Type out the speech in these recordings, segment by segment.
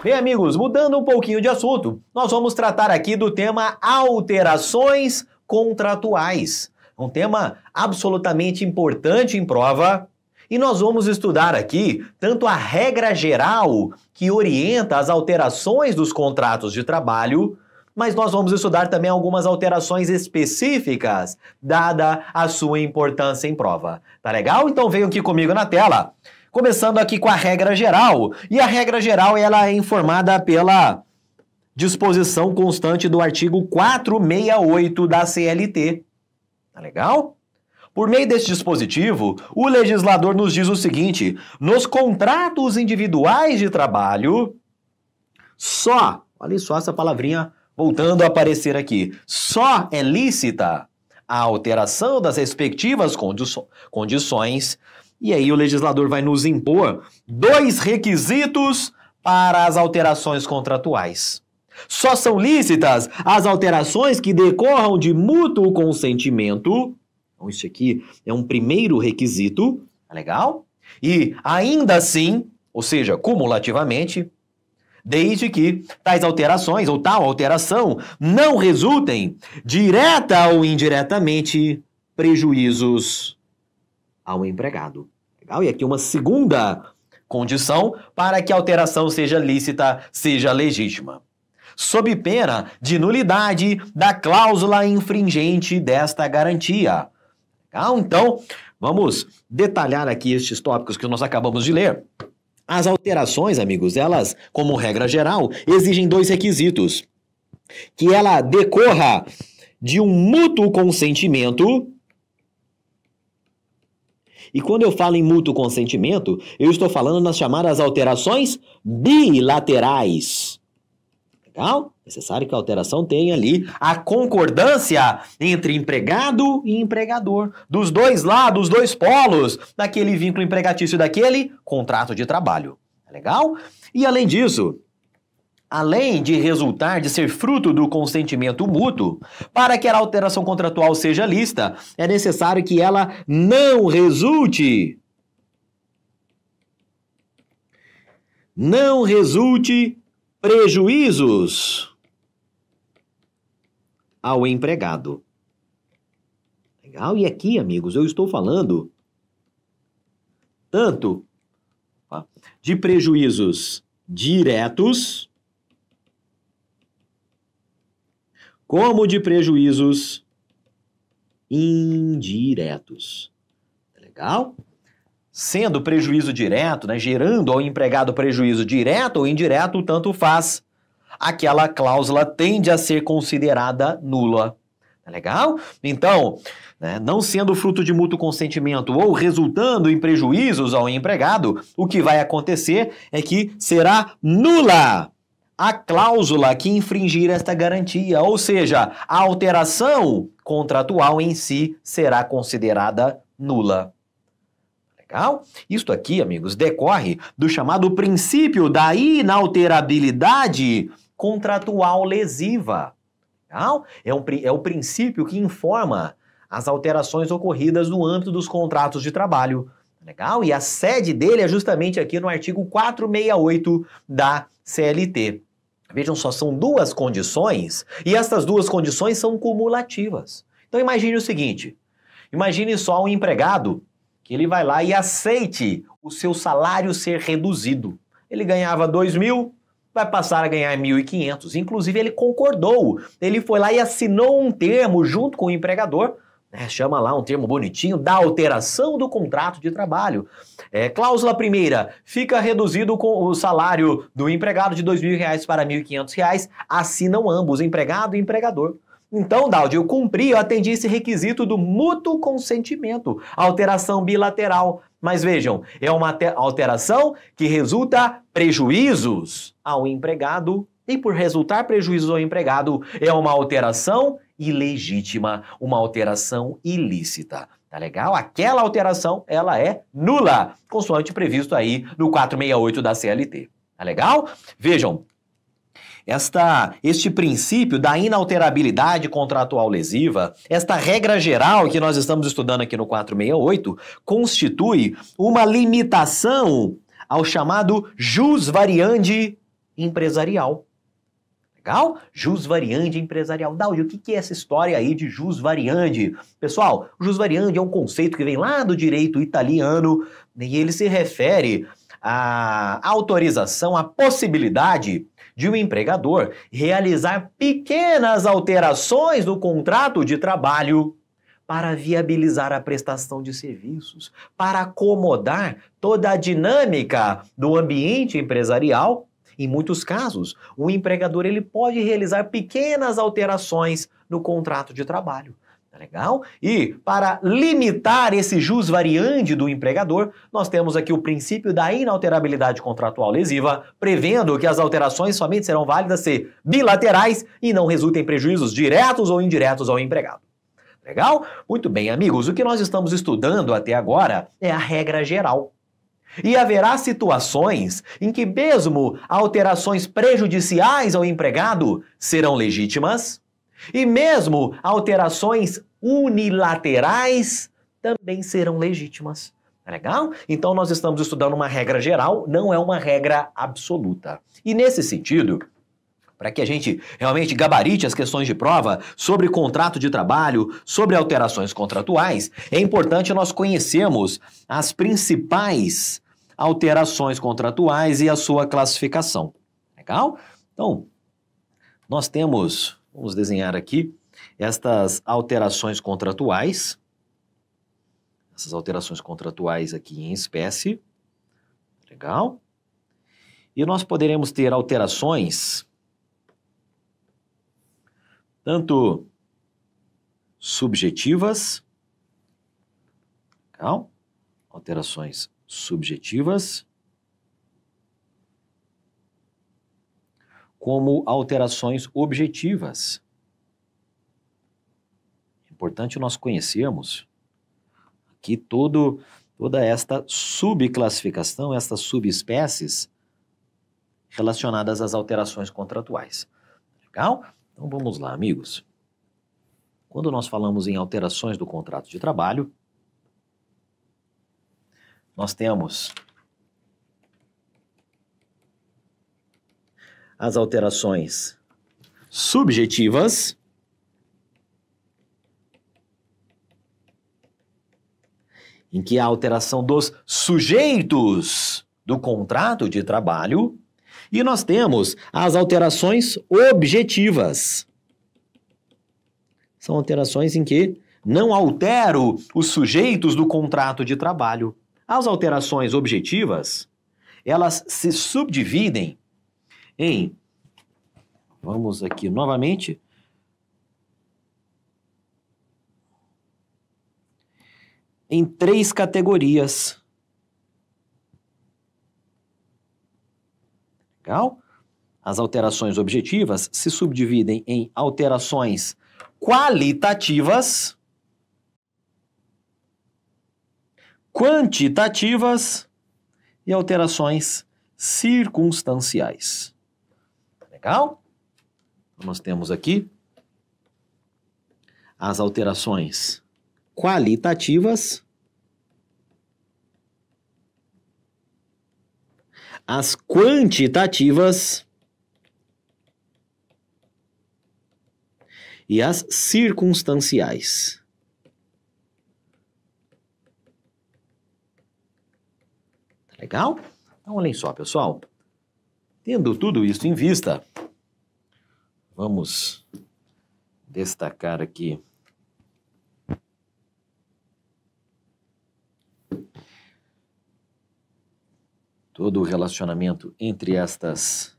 Bem, amigos, mudando um pouquinho de assunto, nós vamos tratar aqui do tema alterações contratuais. Um tema absolutamente importante em prova. E nós vamos estudar aqui tanto a regra geral que orienta as alterações dos contratos de trabalho, mas nós vamos estudar também algumas alterações específicas, dada a sua importância em prova. Tá legal? Então venham aqui comigo na tela. Começando aqui com a regra geral. E a regra geral ela é informada pela disposição constante do artigo 468 da CLT. Tá legal? Por meio desse dispositivo, o legislador nos diz o seguinte: nos contratos individuais de trabalho, olha só essa palavrinha voltando a aparecer aqui, só é lícita a alteração das respectivas condições, e aí o legislador vai nos impor 2 requisitos para as alterações contratuais. Só são lícitas as alterações que decorram de mútuo consentimento. Então, isso aqui é um primeiro requisito, tá legal? E ainda assim, ou seja, cumulativamente, desde que tais alterações ou tal alteração não resultem, direta ou indiretamente, prejuízos ao empregado. Legal? E aqui uma segunda condição para que a alteração seja lícita, seja legítima. Sob pena de nulidade da cláusula infringente desta garantia. Legal? Então, vamos detalhar aqui estes tópicos que nós acabamos de ler. As alterações, amigos, elas, como regra geral, exigem 2 requisitos. Que ela decorra de um mútuo consentimento. E quando eu falo em mútuo consentimento, eu estou falando nas chamadas alterações bilaterais. Legal? Necessário que a alteração tenha ali a concordância entre empregado e empregador. Dos dois lados, dos 2 polos, daquele vínculo empregatício daquele contrato de trabalho. Legal? E além disso, além de resultar, de ser fruto do consentimento mútuo, para que a alteração contratual seja lícita, é necessário que ela não resulte prejuízos ao empregado. Legal? E aqui, amigos, eu estou falando tanto de prejuízos diretos como de prejuízos indiretos. Legal? Sendo prejuízo direto, né, gerando ao empregado prejuízo direto ou indireto, tanto faz. Aquela cláusula tende a ser considerada nula. Tá legal? Então, né, não sendo fruto de mútuo consentimento ou resultando em prejuízos ao empregado, o que vai acontecer é que será nula a cláusula que infringir esta garantia, ou seja, a alteração contratual em si será considerada nula. Legal? Isto aqui, amigos, decorre do chamado princípio da inalterabilidade contratual lesiva. Legal? É o princípio que informa as alterações ocorridas no âmbito dos contratos de trabalho. Legal? E a sede dele é justamente aqui no artigo 468 da CLT. Vejam só, são 2 condições e essas 2 condições são cumulativas. Então imagine o seguinte, imagine só um empregado que ele vai lá e aceite o seu salário ser reduzido. Ele ganhava 2.000, vai passar a ganhar 1.500. Inclusive, ele concordou. Ele foi lá e assinou um termo junto com o empregador, né, chama lá um termo bonitinho, da alteração do contrato de trabalho. Cláusula primeira, fica reduzido com o salário do empregado de R$2.000 para R$1.500, assinam ambos, empregado e empregador. Então, Daldi, eu cumpri, eu atendi esse requisito do mútuo consentimento, alteração bilateral. Mas vejam, é uma alteração que resulta prejuízos ao empregado e por resultar prejuízos ao empregado é uma alteração ilegítima, uma alteração ilícita. Tá legal? Aquela alteração, ela é nula, consoante previsto aí no 468 da CLT. Tá legal? Vejam, este princípio da inalterabilidade contratual lesiva, esta regra geral que nós estamos estudando aqui no 468, constitui uma limitação ao chamado jus variandi empresarial. Legal? Jus variandi empresarial. Daudi, o que é essa história aí de jus variandi? Pessoal, o jus variandi é um conceito que vem lá do direito italiano e ele se refere à autorização, à possibilidade de um empregador realizar pequenas alterações no contrato de trabalho para viabilizar a prestação de serviços, para acomodar toda a dinâmica do ambiente empresarial. Em muitos casos, o empregador ele pode realizar pequenas alterações no contrato de trabalho. Tá legal? E para limitar esse jus variandi do empregador, nós temos aqui o princípio da inalterabilidade contratual lesiva, prevendo que as alterações somente serão válidas se bilaterais e não resultem em prejuízos diretos ou indiretos ao empregado. Legal? Muito bem, amigos. O que nós estamos estudando até agora é a regra geral. E haverá situações em que mesmo alterações prejudiciais ao empregado serão legítimas e mesmo alterações unilaterais também serão legítimas. Legal? Então nós estamos estudando uma regra geral, não é uma regra absoluta. E nesse sentido, para que a gente realmente gabarite as questões de prova sobre contrato de trabalho, sobre alterações contratuais, é importante nós conhecermos as principais alterações contratuais e a sua classificação. Legal? Então, nós temos, vamos desenhar aqui, estas alterações contratuais. Essas alterações contratuais aqui em espécie. Legal? E nós poderemos ter alterações tanto subjetivas, legal? Alterações subjetivas, como alterações objetivas. É importante nós conhecermos aqui toda esta subclassificação, estas subespécies relacionadas às alterações contratuais. Legal? Então vamos lá, amigos. Quando nós falamos em alterações do contrato de trabalho, nós temos as alterações subjetivas, em que há a alteração dos sujeitos do contrato de trabalho, e nós temos as alterações objetivas. São alterações em que não altero os sujeitos do contrato de trabalho. As alterações objetivas, elas se subdividem em, vamos aqui novamente, em 3 categorias. Legal? As alterações objetivas se subdividem em alterações qualitativas, quantitativas e alterações circunstanciais. Legal? Nós temos aqui as alterações qualitativas, as quantitativas e as circunstanciais. Legal? Então, olhem só, pessoal. Tendo tudo isso em vista, vamos destacar aqui todo o relacionamento entre estas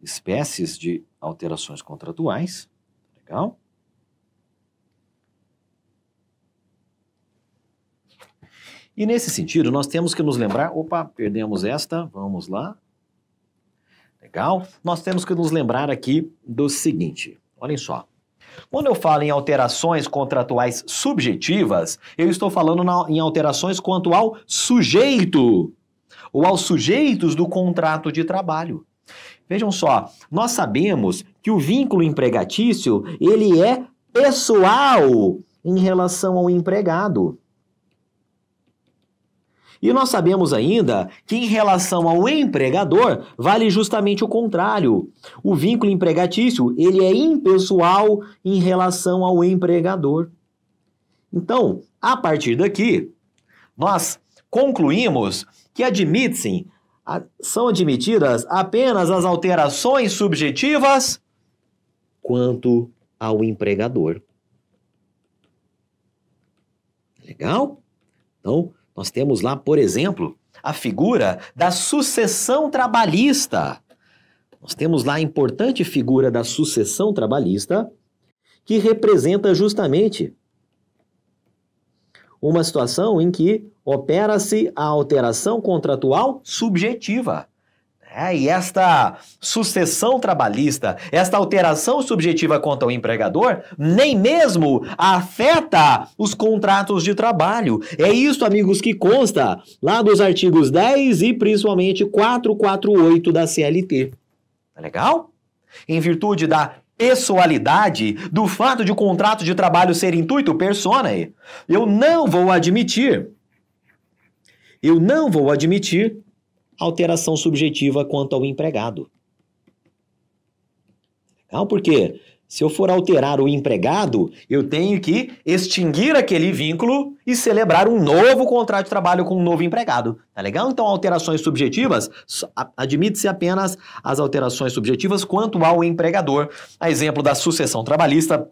espécies de alterações contratuais. Legal? E nesse sentido, nós temos que nos lembrar... Opa, perdemos esta, vamos lá. Legal? Nós temos que nos lembrar aqui do seguinte, olhem só. Quando eu falo em alterações contratuais subjetivas, eu estou falando em alterações quanto ao sujeito, ou aos sujeitos do contrato de trabalho. Vejam só, nós sabemos que o vínculo empregatício, ele é pessoal em relação ao empregado. E nós sabemos ainda que em relação ao empregador, vale justamente o contrário. O vínculo empregatício, ele é impessoal em relação ao empregador. Então, a partir daqui, nós concluímos que são admitidas apenas as alterações subjetivas quanto ao empregador. Legal? Então, nós temos lá, por exemplo, a figura da sucessão trabalhista. Nós temos lá a importante figura da sucessão trabalhista, que representa justamente uma situação em que opera-se a alteração contratual subjetiva. E esta sucessão trabalhista, esta alteração subjetiva quanto ao empregador, nem mesmo afeta os contratos de trabalho. É isso, amigos, que consta lá dos artigos 10 e principalmente 448 da CLT. Tá legal? Em virtude da pessoalidade, do fato de o contrato de trabalho ser intuito personae, eu não vou admitir alteração subjetiva quanto ao empregado. Não, porque se eu for alterar o empregado, eu tenho que extinguir aquele vínculo e celebrar um novo contrato de trabalho com um novo empregado. Tá legal? Então, alterações subjetivas, admite-se apenas as alterações subjetivas quanto ao empregador. A exemplo da sucessão trabalhista,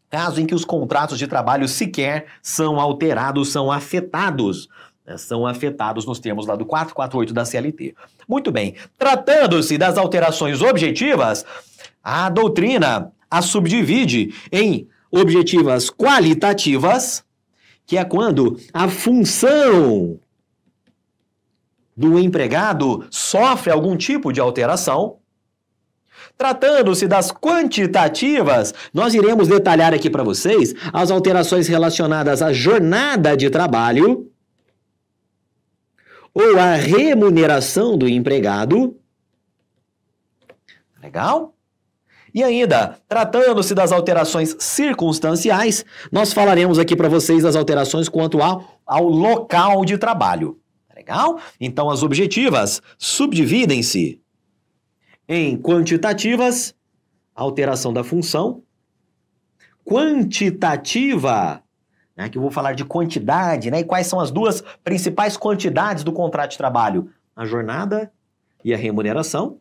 caso em que os contratos de trabalho sequer são alterados, são afetados. São afetados nos termos lá do 448 da CLT. Muito bem. Tratando-se das alterações objetivas, a doutrina as subdivide em objetivas qualitativas, que é quando a função do empregado sofre algum tipo de alteração. Tratando-se das quantitativas, nós iremos detalhar aqui para vocês as alterações relacionadas à jornada de trabalho, ou a remuneração do empregado. Legal? E ainda, tratando-se das alterações circunstanciais, nós falaremos aqui para vocês das alterações quanto ao local de trabalho. Legal? Então, as objetivas subdividem-se em quantitativas, alteração da função, quantitativa, que eu vou falar de quantidade, e quais são as duas principais quantidades do contrato de trabalho? A jornada e a remuneração,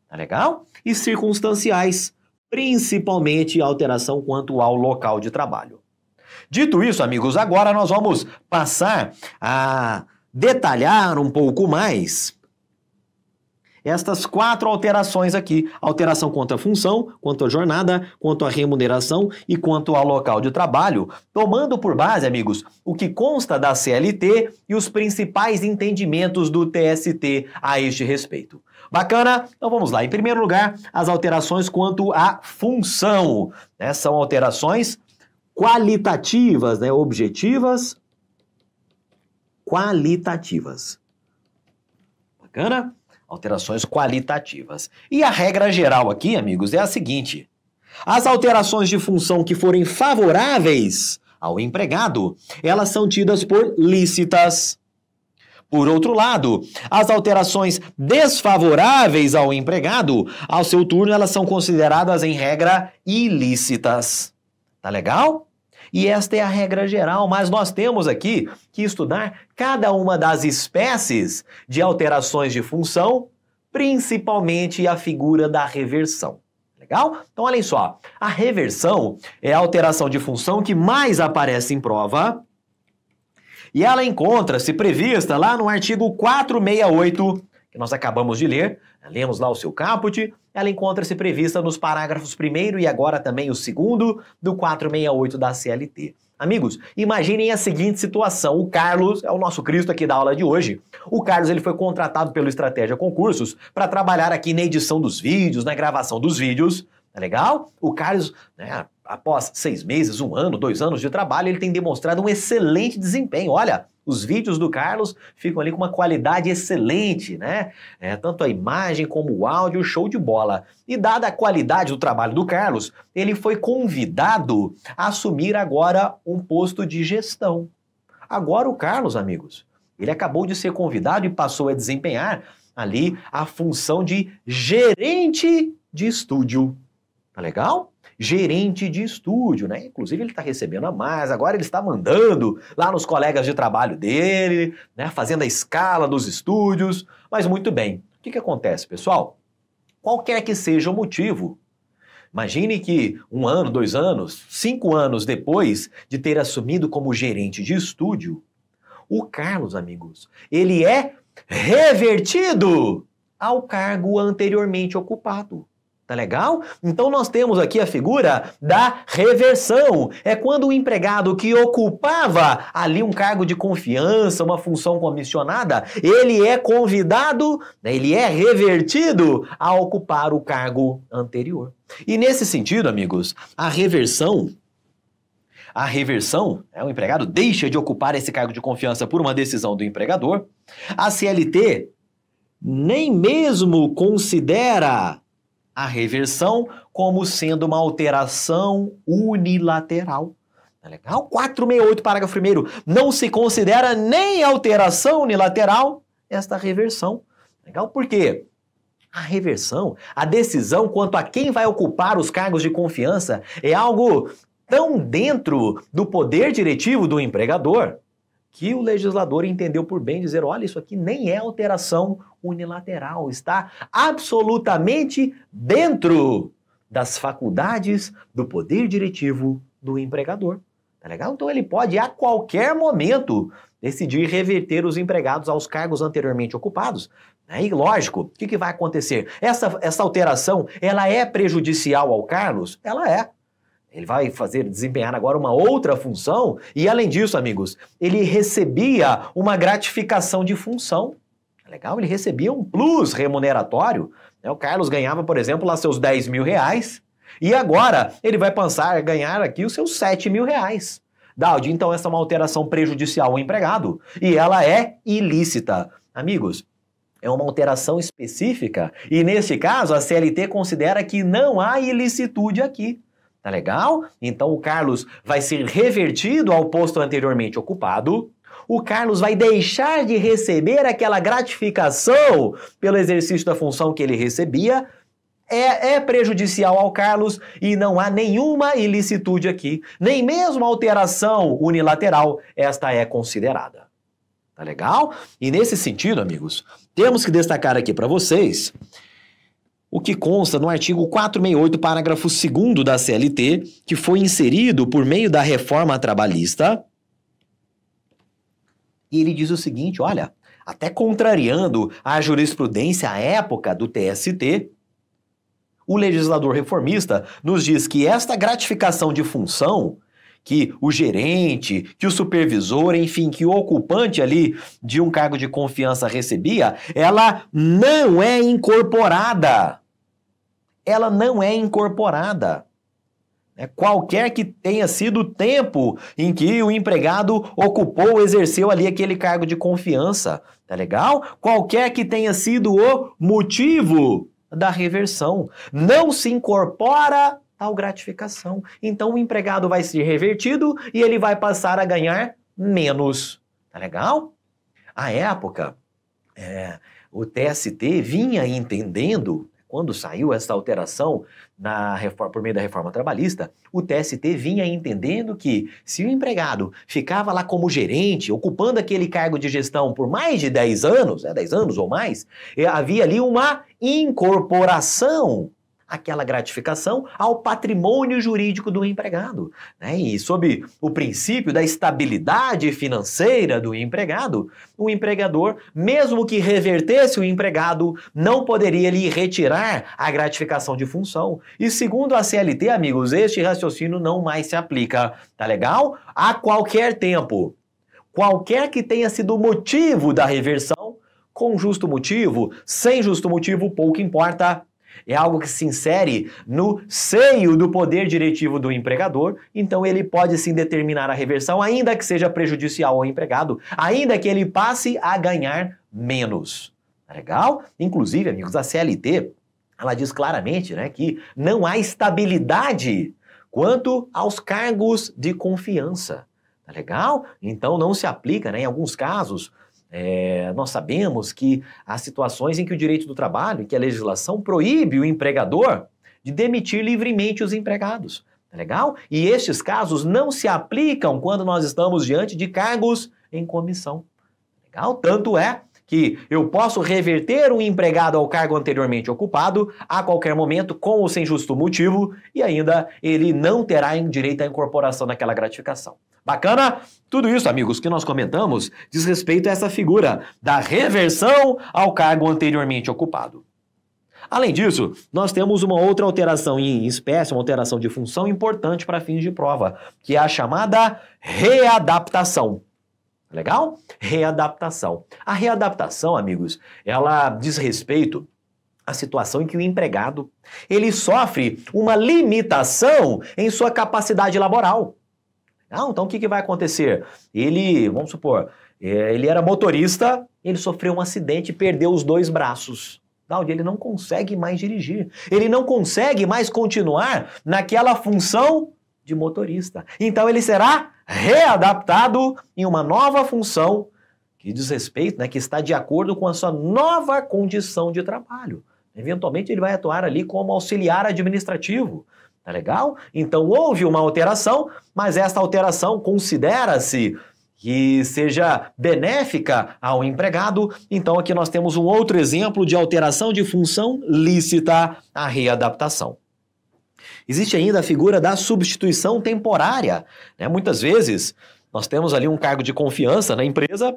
tá legal? E circunstanciais, principalmente a alteração quanto ao local de trabalho. Dito isso, amigos, agora nós vamos passar a detalhar um pouco mais estas 4 alterações aqui. Alteração quanto à função, quanto à jornada, quanto à remuneração e quanto ao local de trabalho, tomando por base, amigos, o que consta da CLT e os principais entendimentos do TST a este respeito. Bacana? Então vamos lá. Em primeiro lugar, as alterações quanto à função. São alterações qualitativas, objetivas, qualitativas. Bacana? Alterações qualitativas. E a regra geral aqui, amigos, é a seguinte: as alterações de função que forem favoráveis ao empregado, elas são tidas por lícitas. Por outro lado, as alterações desfavoráveis ao empregado, ao seu turno, elas são consideradas, em regra, ilícitas. Tá legal? E esta é a regra geral, mas nós temos aqui que estudar cada uma das espécies de alterações de função, principalmente a figura da reversão. Legal? Então, olhem só. A reversão é a alteração de função que mais aparece em prova e ela encontra-se prevista lá no artigo 468, que nós acabamos de ler. Lemos lá o seu caput. Ela encontra-se prevista nos parágrafos 1º e agora também o 2º do 468 da CLT. Amigos, imaginem a seguinte situação. O Carlos, é o nosso Cristo aqui da aula de hoje. O Carlos, ele foi contratado pelo Estratégia Concursos para trabalhar aqui na edição dos vídeos, na gravação dos vídeos. Tá legal? O Carlos, após 6 meses, 1 ano, 2 anos de trabalho, ele tem demonstrado um excelente desempenho. Olha, os vídeos do Carlos ficam ali com uma qualidade excelente, tanto a imagem como o áudio, show de bola. E dada a qualidade do trabalho do Carlos, ele foi convidado a assumir agora um posto de gestão. Agora o Carlos, amigos, Ele acabou de ser convidado e passou a desempenhar ali a função de gerente de estúdio. Tá legal? Gerente de estúdio, né? Inclusive ele está recebendo a mais, agora ele está mandando lá nos colegas de trabalho dele, né? Fazendo a escala dos estúdios, mas muito bem. O que acontece, pessoal? Qualquer que seja o motivo, imagine que 1 ano, 2 anos, 5 anos depois de ter assumido como gerente de estúdio, o Carlos, amigos, ele é revertido ao cargo anteriormente ocupado. Tá legal? Então nós temos aqui a figura da reversão. É quando o empregado que ocupava ali um cargo de confiança, uma função comissionada, ele é convidado, né, ele é revertido a ocupar o cargo anterior. E nesse sentido, amigos, a reversão, o empregado deixa de ocupar esse cargo de confiança por uma decisão do empregador. A CLT nem mesmo considera a reversão como sendo uma alteração unilateral. Tá legal? 468, parágrafo 1º. Não se considera nem alteração unilateral esta reversão. Legal? Por quê? A reversão, a decisão quanto a quem vai ocupar os cargos de confiança é algo tão dentro do poder diretivo do empregador que o legislador entendeu por bem dizer, olha, isso aqui nem é alteração unilateral, está absolutamente dentro das faculdades do poder diretivo do empregador. Tá legal? Então ele pode, a qualquer momento, decidir reverter os empregados aos cargos anteriormente ocupados. E lógico, o que vai acontecer? Essa alteração, ela é prejudicial ao Carlos? Ela é. Ele vai desempenhar agora uma outra função e, além disso, amigos, ele recebia uma gratificação de função. Legal? Ele recebia um plus remuneratório. O Carlos ganhava, por exemplo, lá seus 10 mil reais e agora ele vai passar a ganhar aqui os seus 7 mil reais. Daldi, então essa é uma alteração prejudicial ao empregado e ela é ilícita. Amigos, é uma alteração específica e, nesse caso, a CLT considera que não há ilicitude aqui. Tá legal? Então o Carlos vai ser revertido ao posto anteriormente ocupado. O Carlos vai deixar de receber aquela gratificação pelo exercício da função que ele recebia. É prejudicial ao Carlos e não há nenhuma ilicitude aqui. Nem mesmo alteração unilateral, esta é considerada. Tá legal? E nesse sentido, amigos, temos que destacar aqui para vocês o que consta no artigo 468, parágrafo 2º da CLT, que foi inserido por meio da reforma trabalhista. E ele diz o seguinte, olha, até contrariando a jurisprudência à época do TST, o legislador reformista nos diz que esta gratificação de função que o gerente, que o supervisor, enfim, que o ocupante ali de um cargo de confiança recebia, ela não é incorporada. Ela não é incorporada. Qualquer que tenha sido o tempo em que o empregado ocupou, exerceu ali aquele cargo de confiança, tá legal? Qualquer que tenha sido o motivo da reversão, não se incorpora tal gratificação. Então o empregado vai ser revertido e ele vai passar a ganhar menos, tá legal? À época, o TST vinha entendendo. Quando saiu essa alteração por meio da reforma trabalhista, o TST vinha entendendo que se o empregado ficava lá como gerente, ocupando aquele cargo de gestão por mais de 10 anos, 10 anos ou mais, havia ali uma incorporação aquela gratificação ao patrimônio jurídico do empregado. E sob o princípio da estabilidade financeira do empregado, o empregador, mesmo que revertesse o empregado, não poderia lhe retirar a gratificação de função. E segundo a CLT, amigos, este raciocínio não mais se aplica, tá legal? A qualquer tempo, qualquer que tenha sido o motivo da reversão, com justo motivo, sem justo motivo, pouco importa. É algo que se insere no seio do poder diretivo do empregador, então ele pode sim determinar a reversão, ainda que seja prejudicial ao empregado, ainda que ele passe a ganhar menos. Tá legal? Inclusive, amigos, a CLT, ela diz claramente, que não há estabilidade quanto aos cargos de confiança. Tá legal? Então não se aplica, em alguns casos, nós sabemos que há situações em que o direito do trabalho, em que a legislação proíbe o empregador de demitir livremente os empregados. Tá legal? E estes casos não se aplicam quando nós estamos diante de cargos em comissão. Legal? Tanto é que eu posso reverter um empregado ao cargo anteriormente ocupado a qualquer momento, com ou sem justo motivo, e ainda ele não terá direito à incorporação naquela gratificação. Bacana? Tudo isso, amigos, que nós comentamos diz respeito a essa figura da reversão ao cargo anteriormente ocupado. Além disso, nós temos uma outra alteração em espécie, uma alteração de função importante para fins de prova, que é a chamada readaptação. Legal? Readaptação. A readaptação, amigos, ela diz respeito à situação em que o empregado ele sofre uma limitação em sua capacidade laboral. Então, o que vai acontecer? Ele, vamos supor, ele era motorista, ele sofreu um acidente e perdeu os 2 braços. Ele não consegue mais dirigir. Ele não consegue mais continuar naquela função de motorista. Então, ele será readaptado em uma nova função que diz respeito, que está de acordo com a sua nova condição de trabalho. Eventualmente, ele vai atuar ali como auxiliar administrativo. Tá legal? Então, houve uma alteração, mas esta alteração considera-se que seja benéfica ao empregado. Então, aqui nós temos um outro exemplo de alteração de função lícita, a readaptação. Existe ainda a figura da substituição temporária. Muitas vezes, nós temos ali um cargo de confiança na empresa,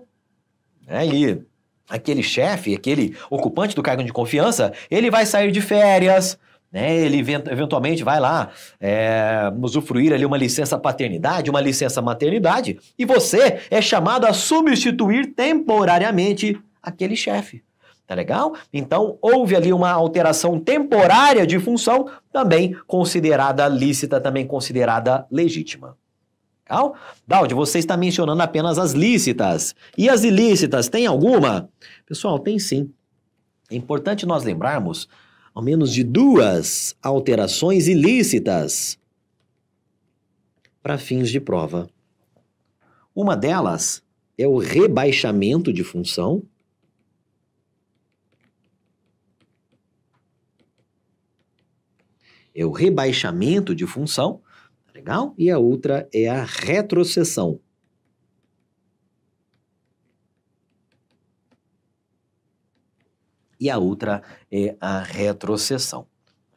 e aquele chefe, aquele ocupante do cargo de confiança, ele vai sair de férias, ele eventualmente vai lá usufruir ali uma licença paternidade, uma licença maternidade, e você é chamado a substituir temporariamente aquele chefe. Tá legal? Então, houve ali uma alteração temporária de função, também considerada lícita, também considerada legítima. Legal? Daudi, você está mencionando apenas as lícitas. E as ilícitas, tem alguma? Pessoal, tem sim. É importante nós lembrarmos ao menos de 2 alterações ilícitas para fins de prova. Uma delas é o rebaixamento de função. É o rebaixamento de função, legal? E a outra é a retrocessão. E a outra é a retrocessão.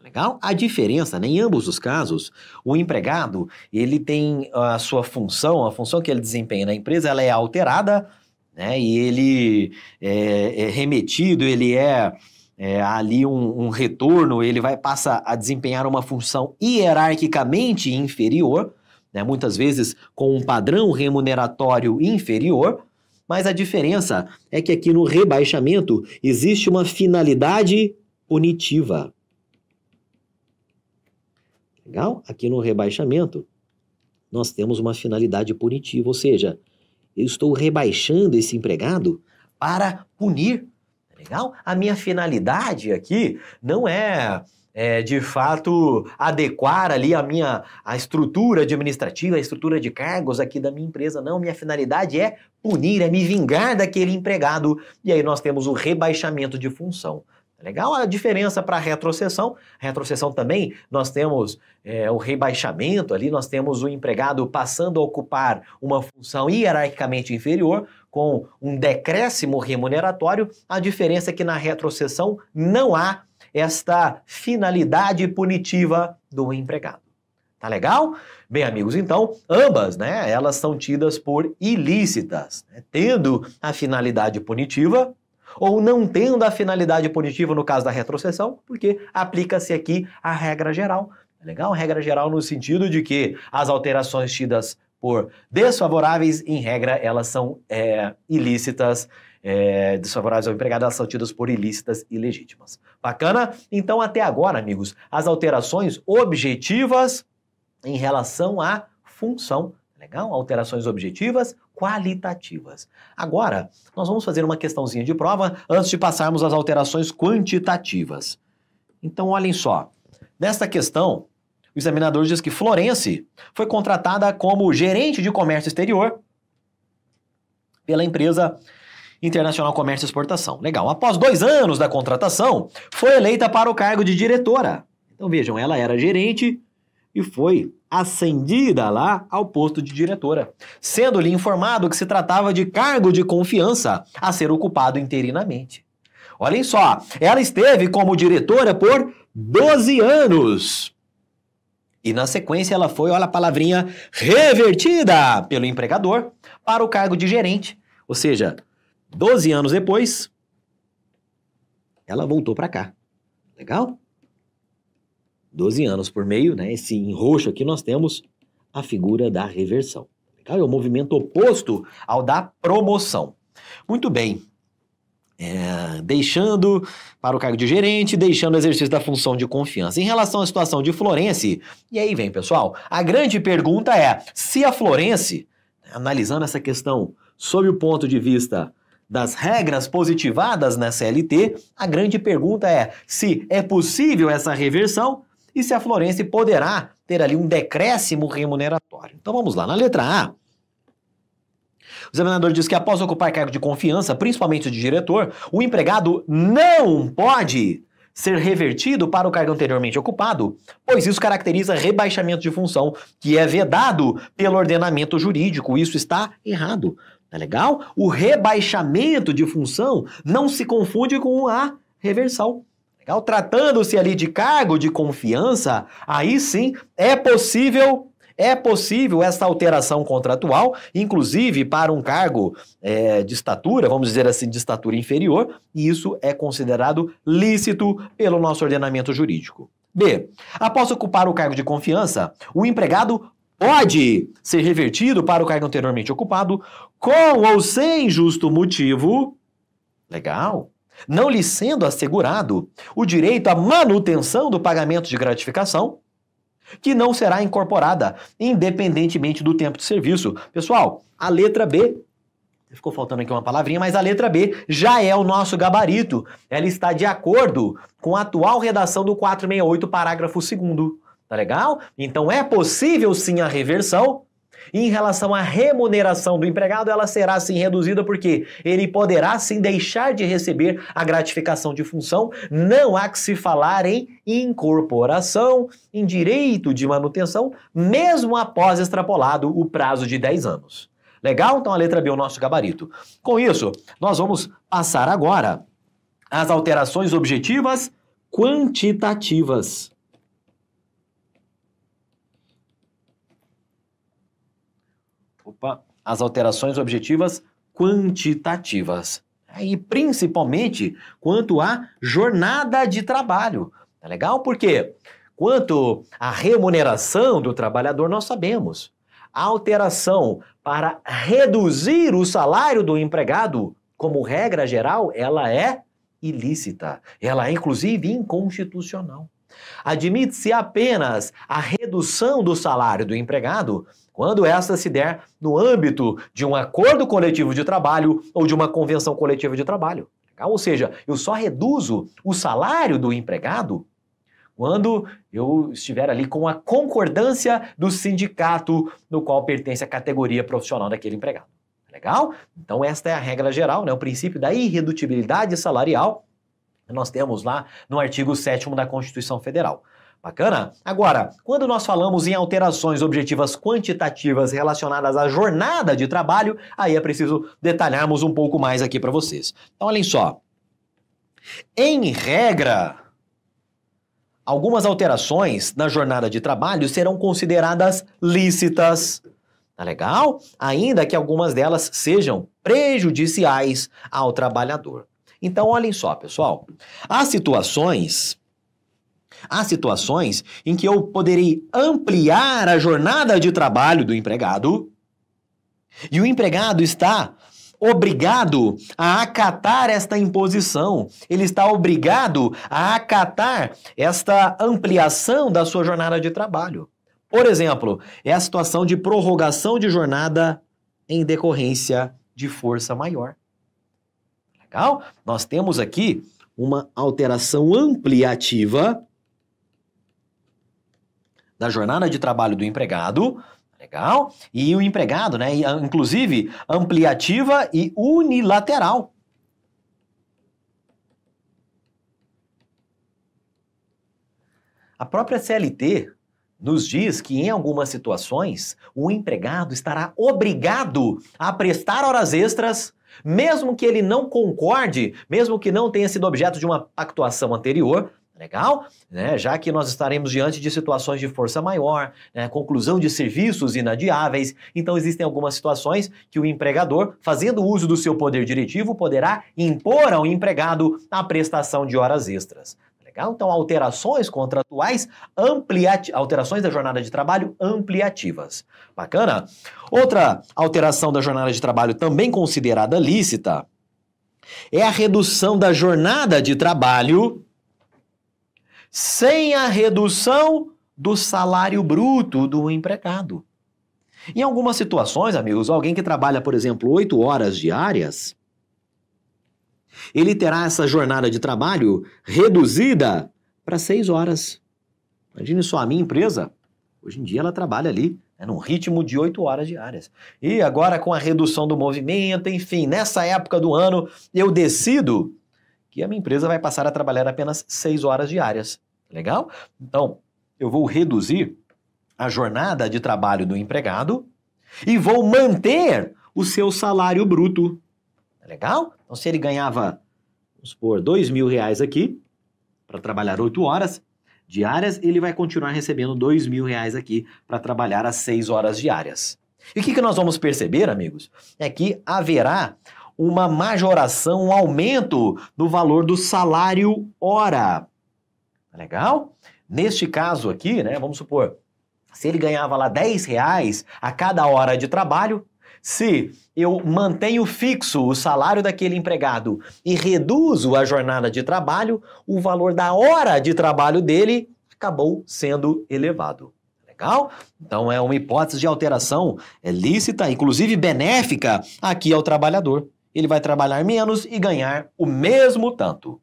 Legal? A diferença, em ambos os casos, o empregado, ele tem a sua função, a função que ele desempenha na empresa, ela é alterada, e ele é remetido, ele ali um retorno, ele passa a desempenhar uma função hierarquicamente inferior, muitas vezes com um padrão remuneratório inferior, mas a diferença é que aqui no rebaixamento existe uma finalidade punitiva. Legal? Aqui no rebaixamento nós temos uma finalidade punitiva, ou seja, eu estou rebaixando esse empregado para punir. Legal? A minha finalidade aqui não é de fato adequar ali a estrutura administrativa, a estrutura de cargos aqui da minha empresa. Não, minha finalidade é punir, é me vingar daquele empregado. E aí nós temos o rebaixamento de função. Legal? A diferença para a retrocessão. Retrocessão também, nós temos o rebaixamento ali, nós temos o empregado passando a ocupar uma função hierarquicamente inferior, com um decréscimo remuneratório. A diferença é que na retrocessão não há esta finalidade punitiva do empregado. Tá legal? Bem, amigos, então, ambas, elas são tidas por ilícitas, tendo a finalidade punitiva ou não tendo a finalidade punitiva no caso da retrocessão, porque aplica-se aqui a regra geral. Tá legal? A regra geral no sentido de que as alterações tidas por desfavoráveis, em regra, elas são ilícitas, desfavoráveis ao empregado, elas são tidas por ilícitas e legítimas. Bacana? Então, até agora, amigos, as alterações objetivas em relação à função. Legal? Alterações objetivas qualitativas. Agora, nós vamos fazer uma questãozinha de prova antes de passarmos às alterações quantitativas. Então, olhem só. Nesta questão, o examinador diz que Florence foi contratada como gerente de comércio exterior pela empresa Internacional Comércio e Exportação. Legal. Após 2 anos da contratação, foi eleita para o cargo de diretora. Então vejam, ela era gerente e foi ascendida lá ao posto de diretora, sendo-lhe informado que se tratava de cargo de confiança a ser ocupado interinamente. Olhem só, ela esteve como diretora por 12 anos. E na sequência ela foi, olha a palavrinha, revertida pelo empregador para o cargo de gerente. Ou seja, 12 anos depois, ela voltou para cá. Legal? 12 anos por meio, né? Esse em roxo aqui nós temos a figura da reversão. Legal? É o movimento oposto ao da promoção. Muito bem. Deixando para o cargo de gerente, deixando o exercício da função de confiança. Em relação à situação de Florence, e aí vem, pessoal, a grande pergunta é, se a Florence, analisando essa questão sob o ponto de vista das regras positivadas na CLT, a grande pergunta é se é possível essa reversão e se a Florence poderá ter ali um decréscimo remuneratório. Então vamos lá, na letra A, o examinador diz que após ocupar cargo de confiança, principalmente de diretor, o empregado não pode ser revertido para o cargo anteriormente ocupado, pois isso caracteriza rebaixamento de função, que é vedado pelo ordenamento jurídico. Isso está errado. Tá legal? O rebaixamento de função não se confunde com a reversão. Legal? Tratando-se ali de cargo de confiança, aí sim é possível essa alteração contratual, inclusive para um cargo de estatura, vamos dizer assim, de estatura inferior, e isso é considerado lícito pelo nosso ordenamento jurídico. B. Após ocupar o cargo de confiança, o empregado pode ser revertido para o cargo anteriormente ocupado com ou sem justo motivo, legal, não lhe sendo assegurado o direito à manutenção do pagamento de gratificação, que não será incorporada, independentemente do tempo de serviço. Pessoal, a letra B, ficou faltando aqui uma palavrinha, mas a letra B já é o nosso gabarito. Ela está de acordo com a atual redação do 468, parágrafo 2º. Tá legal? Então é possível sim a reversão. E em relação à remuneração do empregado, ela será sim reduzida porque ele poderá sim deixar de receber a gratificação de função. Não há que se falar em incorporação, em direito de manutenção, mesmo após extrapolado o prazo de 10 anos. Legal? Então a letra B é o nosso gabarito. Com isso, nós vamos passar agora às alterações objetivas quantitativas. As alterações objetivas quantitativas. E principalmente quanto à jornada de trabalho. Tá legal? Porque quanto à remuneração do trabalhador, nós sabemos. A alteração para reduzir o salário do empregado, como regra geral, ela é ilícita. Ela é, inclusive, inconstitucional. Admite-se apenas a redução do salário do empregado quando esta se der no âmbito de um acordo coletivo de trabalho ou de uma convenção coletiva de trabalho. Ou seja, eu só reduzo o salário do empregado quando eu estiver ali com a concordância do sindicato no qual pertence a categoria profissional daquele empregado. Legal? Então esta é a regra geral, né? O princípio da irredutibilidade salarial, nós temos lá no artigo 7º da Constituição Federal. Bacana? Agora, quando nós falamos em alterações objetivas quantitativas relacionadas à jornada de trabalho, aí é preciso detalharmos um pouco mais aqui para vocês. Então, olhem só. Em regra, algumas alterações na jornada de trabalho serão consideradas lícitas. Tá legal? Ainda que algumas delas sejam prejudiciais ao trabalhador. Então, olhem só, pessoal. Há situações em que eu poderei ampliar a jornada de trabalho do empregado e o empregado está obrigado a acatar esta imposição. Ele está obrigado a acatar esta ampliação da sua jornada de trabalho. Por exemplo, é a situação de prorrogação de jornada em decorrência de força maior. Legal? Nós temos aqui uma alteração ampliativa da jornada de trabalho do empregado, Legal? E o empregado, né? Inclusive, ampliativa e unilateral. A própria CLT nos diz que, em algumas situações, o empregado estará obrigado a prestar horas extras, mesmo que ele não concorde, mesmo que não tenha sido objeto de uma pactuação anterior. Legal? Né? Já que nós estaremos diante de situações de força maior, né? Conclusão de serviços inadiáveis, então existem algumas situações que o empregador, fazendo uso do seu poder diretivo, poderá impor ao empregado a prestação de horas extras. Legal? Então, alterações contratuais, alterações da jornada de trabalho ampliativas. Bacana? Outra alteração da jornada de trabalho também considerada lícita é a redução da jornada de trabalho sem a redução do salário bruto do empregado. Em algumas situações, amigos, alguém que trabalha, por exemplo, 8 horas diárias, ele terá essa jornada de trabalho reduzida para 6 horas. Imagine só, a minha empresa, hoje em dia ela trabalha ali, num ritmo de 8 horas diárias. E agora com a redução do movimento, enfim, nessa época do ano, eu decido que a minha empresa vai passar a trabalhar apenas 6 horas diárias. Legal? Então, eu vou reduzir a jornada de trabalho do empregado e vou manter o seu salário bruto. Legal? Então, se ele ganhava, vamos supor, R$2.000 aqui, para trabalhar 8 horas diárias, ele vai continuar recebendo R$2.000 aqui para trabalhar as 6 horas diárias. E o que nós vamos perceber, amigos? É que haverá uma majoração, um aumento do valor do salário hora. Legal? Neste caso aqui, né, vamos supor, se ele ganhava lá R$10 a cada hora de trabalho, se eu mantenho fixo o salário daquele empregado e reduzo a jornada de trabalho, o valor da hora de trabalho dele acabou sendo elevado. Legal? Então é uma hipótese de alteração lícita, inclusive benéfica aqui ao trabalhador. Ele vai trabalhar menos e ganhar o mesmo tanto.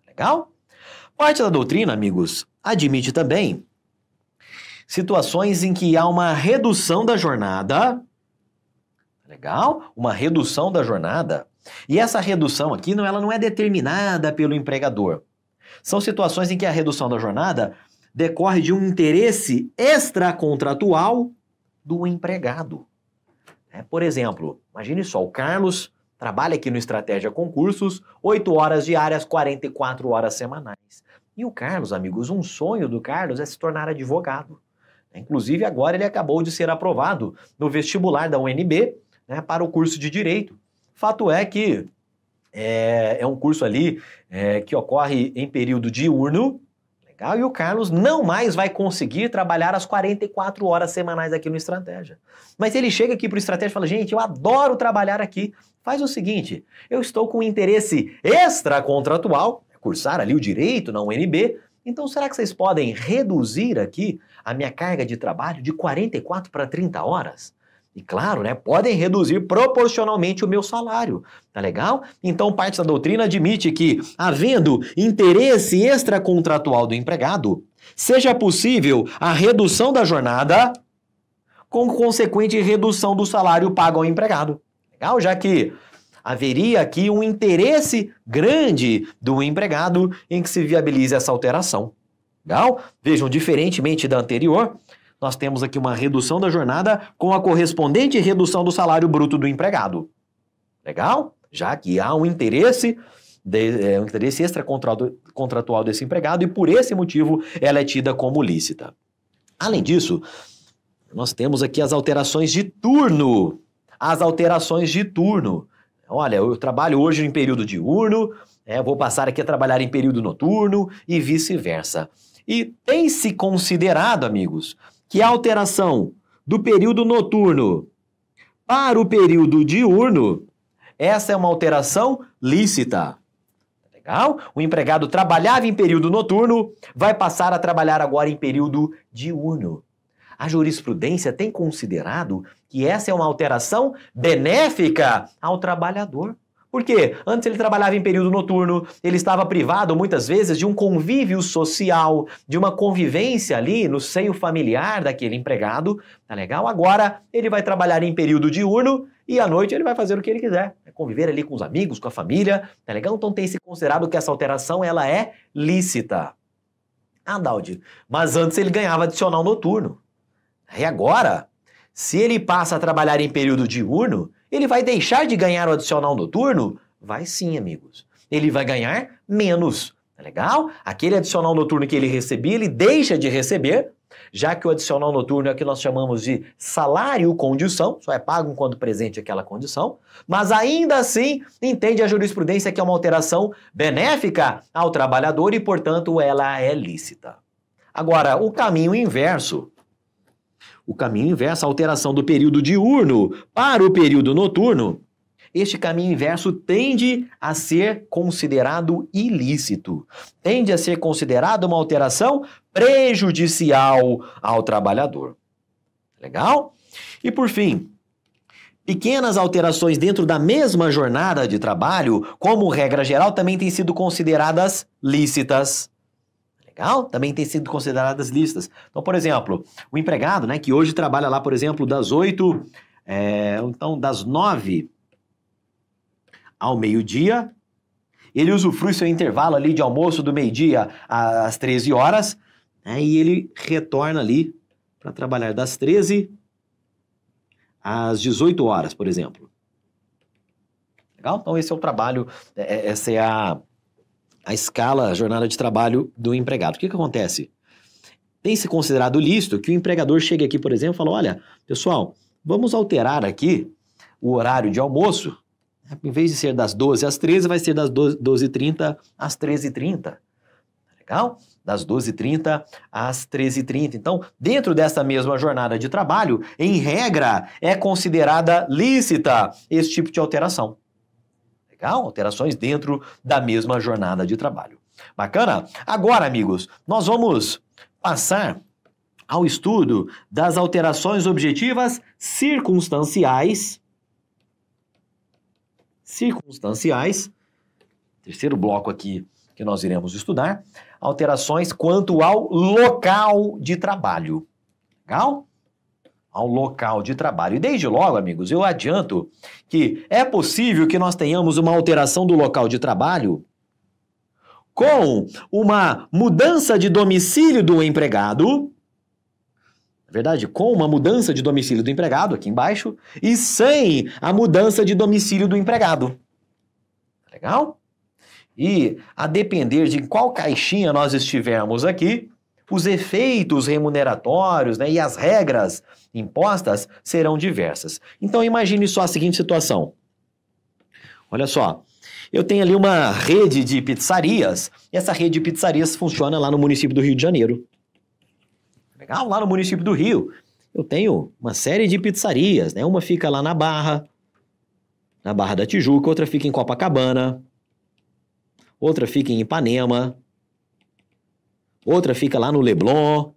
Legal? Parte da doutrina, amigos, admite também situações em que há uma redução da jornada. Legal? Uma redução da jornada. E essa redução aqui, ela não é determinada pelo empregador. São situações em que a redução da jornada decorre de um interesse extracontratual do empregado. Por exemplo, imagine só, o Carlos trabalha aqui no Estratégia Concursos, 8 horas diárias, 44 horas semanais. E o Carlos, amigos, um sonho do Carlos é se tornar advogado. Inclusive, agora ele acabou de ser aprovado no vestibular da UNB, né, para o curso de Direito. Fato é que é um curso ali que ocorre em período diurno, legal, e o Carlos não mais vai conseguir trabalhar as 44 horas semanais aqui no Estratégia. Mas ele chega aqui para o Estratégia e fala, gente, eu adoro trabalhar aqui. Faz o seguinte, eu estou com interesse extracontratual, cursar ali o direito na UNB, então será que vocês podem reduzir aqui a minha carga de trabalho de 44 para 30 horas? E claro, né, podem reduzir proporcionalmente o meu salário, tá legal? Então parte da doutrina admite que, havendo interesse extracontratual do empregado, seja possível a redução da jornada com consequente redução do salário pago ao empregado. Legal? Já que haveria aqui um interesse grande do empregado em que se viabilize essa alteração. Legal? Vejam, diferentemente da anterior, nós temos aqui uma redução da jornada com a correspondente redução do salário bruto do empregado. Legal? Já que há um interesse extracontratual desse empregado e por esse motivo ela é tida como lícita. Além disso, nós temos aqui as alterações de turno. As alterações de turno. Olha, eu trabalho hoje em período diurno, vou passar aqui a trabalhar em período noturno e vice-versa. E tem-se considerado, amigos, que a alteração do período noturno para o período diurno, essa é uma alteração lícita. Legal? O empregado trabalhava em período noturno, vai passar a trabalhar agora em período diurno. A jurisprudência tem considerado que essa é uma alteração benéfica ao trabalhador. Por quê? Antes ele trabalhava em período noturno, ele estava privado muitas vezes de um convívio social, de uma convivência ali no seio familiar daquele empregado, tá legal? Agora ele vai trabalhar em período diurno e à noite ele vai fazer o que ele quiser, conviver ali com os amigos, com a família, tá legal? Então tem se considerado que essa alteração ela é lícita. Ah, Daldi, mas antes ele ganhava adicional noturno. E agora, se ele passa a trabalhar em período diurno, ele vai deixar de ganhar o adicional noturno? Vai sim, amigos. Ele vai ganhar menos, tá legal? Aquele adicional noturno que ele recebia, ele deixa de receber, já que o adicional noturno é o que nós chamamos de salário-condição, só é pago enquanto presente aquela condição, mas ainda assim entende a jurisprudência que é uma alteração benéfica ao trabalhador e, portanto, ela é lícita. Agora, o caminho inverso, a alteração do período diurno para o período noturno, este caminho inverso tende a ser considerado ilícito, tende a ser considerado uma alteração prejudicial ao trabalhador. Legal? E por fim, pequenas alterações dentro da mesma jornada de trabalho, como regra geral, também têm sido consideradas lícitas. Legal? Também têm sido consideradas lícitas. Então, por exemplo, o empregado, né, que hoje trabalha lá, por exemplo, das 9 ao meio-dia, ele usufrui seu intervalo ali de almoço do meio-dia às 13 horas, né, e ele retorna ali para trabalhar das 13 às 18 horas, por exemplo. Legal? Então esse é o trabalho, essa é a escala, a jornada de trabalho do empregado. O que acontece? Tem se considerado lícito que o empregador chegue aqui, por exemplo, e fala, olha, pessoal, vamos alterar aqui o horário de almoço. Em vez de ser das 12 às 13, vai ser das 12h30 às 13h30. Legal? Das 12h30 às 13h30. Então, dentro dessa mesma jornada de trabalho, em regra, é considerada lícita esse tipo de alteração. Legal? Alterações dentro da mesma jornada de trabalho. Bacana? Agora, amigos, nós vamos passar ao estudo das alterações objetivas circunstanciais. Terceiro bloco aqui que nós iremos estudar, alterações quanto ao local de trabalho. Legal? Ao local de trabalho. E desde logo, amigos, eu adianto que é possível que nós tenhamos uma alteração do local de trabalho com uma mudança de domicílio do empregado, na verdade, com uma mudança de domicílio do empregado, aqui embaixo, e sem a mudança de domicílio do empregado. Legal? E a depender de qual caixinha nós estivermos aqui, os efeitos remuneratórios, né, e as regras impostas serão diversas. Então imagine só a seguinte situação. Olha só, eu tenho ali uma rede de pizzarias, e essa rede de pizzarias funciona lá no município do Rio de Janeiro. Legal? Lá no município do Rio, eu tenho uma série de pizzarias, né? Uma fica lá na Barra da Tijuca, outra fica em Copacabana, outra fica em Ipanema, outra fica lá no Leblon,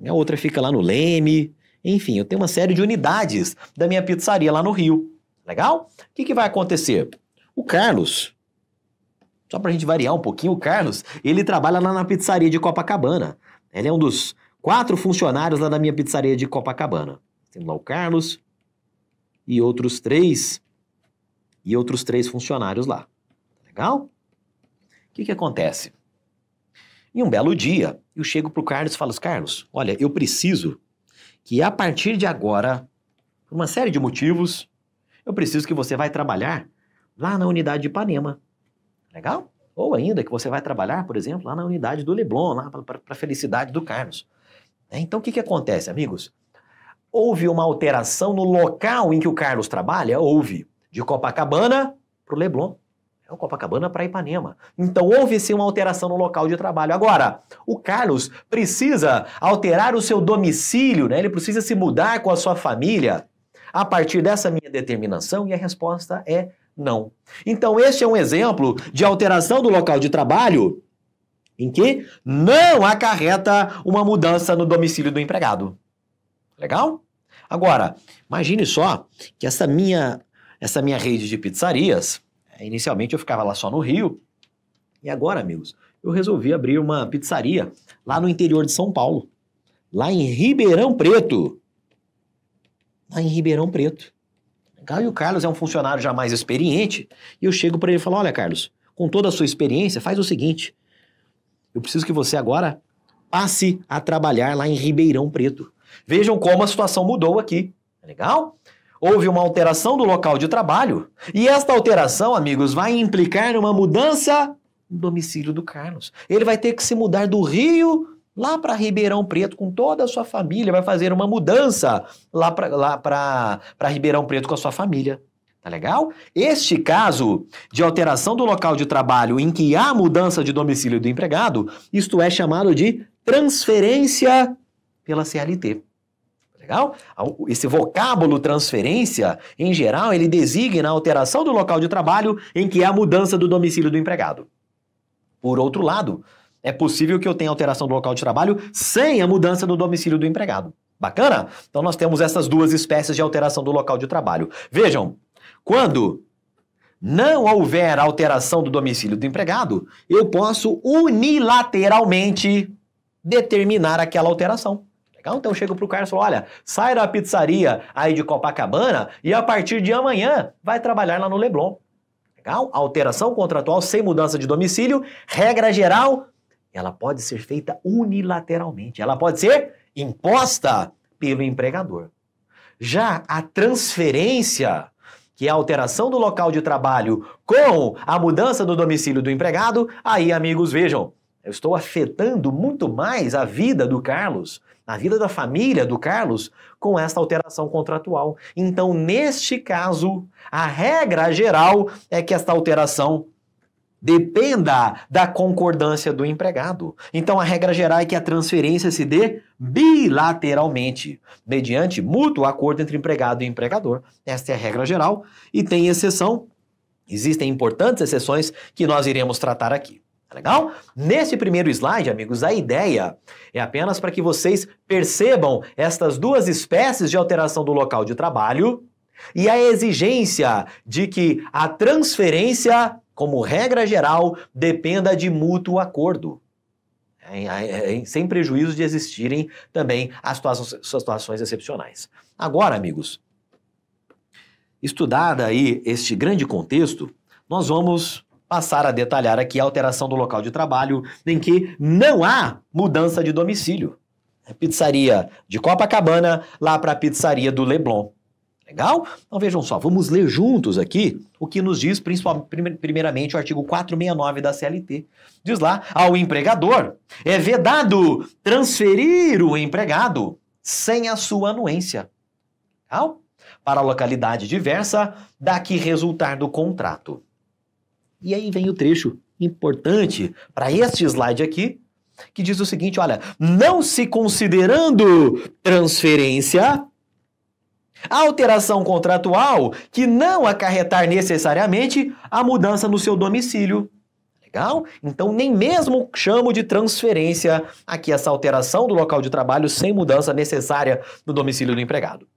outra fica lá no Leme, enfim, eu tenho uma série de unidades da minha pizzaria lá no Rio. Legal? O que vai acontecer? O Carlos, só pra gente variar um pouquinho, o Carlos, ele trabalha lá na pizzaria de Copacabana. Ele é um dos 4 funcionários lá da minha pizzaria de Copacabana. Temos lá o Carlos e outros 3 funcionários lá. Legal? O que acontece? Em um belo dia, eu chego pro Carlos e falo, Carlos, olha, eu preciso que a partir de agora, por uma série de motivos, eu preciso que você vai trabalhar lá na unidade de Ipanema. Legal? Ou ainda que você vai trabalhar, por exemplo, lá na unidade do Leblon, lá para a felicidade do Carlos. Então, o que acontece, amigos? Houve uma alteração no local em que o Carlos trabalha? Houve. De Copacabana para o Leblon. É Copacabana para Ipanema. Então, houve sim uma alteração no local de trabalho. Agora, o Carlos precisa alterar o seu domicílio, né? Ele precisa se mudar com a sua família a partir dessa minha determinação? E a resposta é não. Então, este é um exemplo de alteração do local de trabalho em que não acarreta uma mudança no domicílio do empregado. Legal? Agora, imagine só que essa minha essa minha rede de pizzarias. Inicialmente eu ficava lá só no Rio. E agora, amigos, eu resolvi abrir uma pizzaria lá no interior de São Paulo. Lá em Ribeirão Preto. Lá em Ribeirão Preto. E o Carlos é um funcionário já mais experiente. E eu chego para ele e falo, olha, Carlos, com toda a sua experiência, faz o seguinte. Eu preciso que você agora passe a trabalhar lá em Ribeirão Preto. Vejam como a situação mudou aqui. Legal? Houve uma alteração do local de trabalho. E esta alteração, amigos, vai implicar numa mudança no domicílio do Carlos. Ele vai ter que se mudar do Rio lá para Ribeirão Preto com toda a sua família. Vai fazer uma mudança lá para Ribeirão Preto com a sua família. Tá legal? Este caso de alteração do local de trabalho em que há mudança de domicílio do empregado, isto é chamado de transferência pela CLT. Legal? Esse vocábulo transferência, em geral, ele designa a alteração do local de trabalho em que há mudança do domicílio do empregado. Por outro lado, é possível que eu tenha alteração do local de trabalho sem a mudança do domicílio do empregado. Bacana? Então nós temos essas duas espécies de alteração do local de trabalho. Vejam, quando não houver alteração do domicílio do empregado, eu posso unilateralmente determinar aquela alteração. Legal? Então eu chego para o Carlos e falo, olha, sai da pizzaria aí de Copacabana e a partir de amanhã vai trabalhar lá no Leblon. Legal? A alteração contratual sem mudança de domicílio, regra geral, ela pode ser feita unilateralmente. Ela pode ser imposta pelo empregador. Já a transferência, que é a alteração do local de trabalho com a mudança do domicílio do empregado, aí, amigos, vejam, eu estou afetando muito mais a vida do Carlos, a vida da família do Carlos, com esta alteração contratual. Então, neste caso, a regra geral é que esta alteração dependa da concordância do empregado. Então, a regra geral é que a transferência se dê bilateralmente, mediante mútuo acordo entre empregado e empregador. Esta é a regra geral e tem exceção. Existem importantes exceções que nós iremos tratar aqui. Tá legal? Nesse primeiro slide, amigos, a ideia é apenas para que vocês percebam estas duas espécies de alteração do local de trabalho e a exigência de que a transferência, como regra geral, dependa de mútuo acordo, sem prejuízo de existirem também as situações excepcionais. Agora, amigos, estudada aí este grande contexto, nós vamos passar a detalhar aqui a alteração do local de trabalho em que não há mudança de domicílio. Pizzaria de Copacabana lá para a pizzaria do Leblon. Legal? Então vejam só, vamos ler juntos aqui o que nos diz primeiramente o artigo 469 da CLT. Diz lá, ao empregador é vedado transferir o empregado sem a sua anuência. Legal? Para a localidade diversa da que resultar do contrato. E aí vem o trecho importante para este slide aqui, que diz o seguinte, olha, não se considerando transferência, a alteração contratual que não acarretar necessariamente a mudança no seu domicílio. Legal? Então, nem mesmo chamo de transferência aqui essa alteração do local de trabalho sem mudança necessária no domicílio do empregado.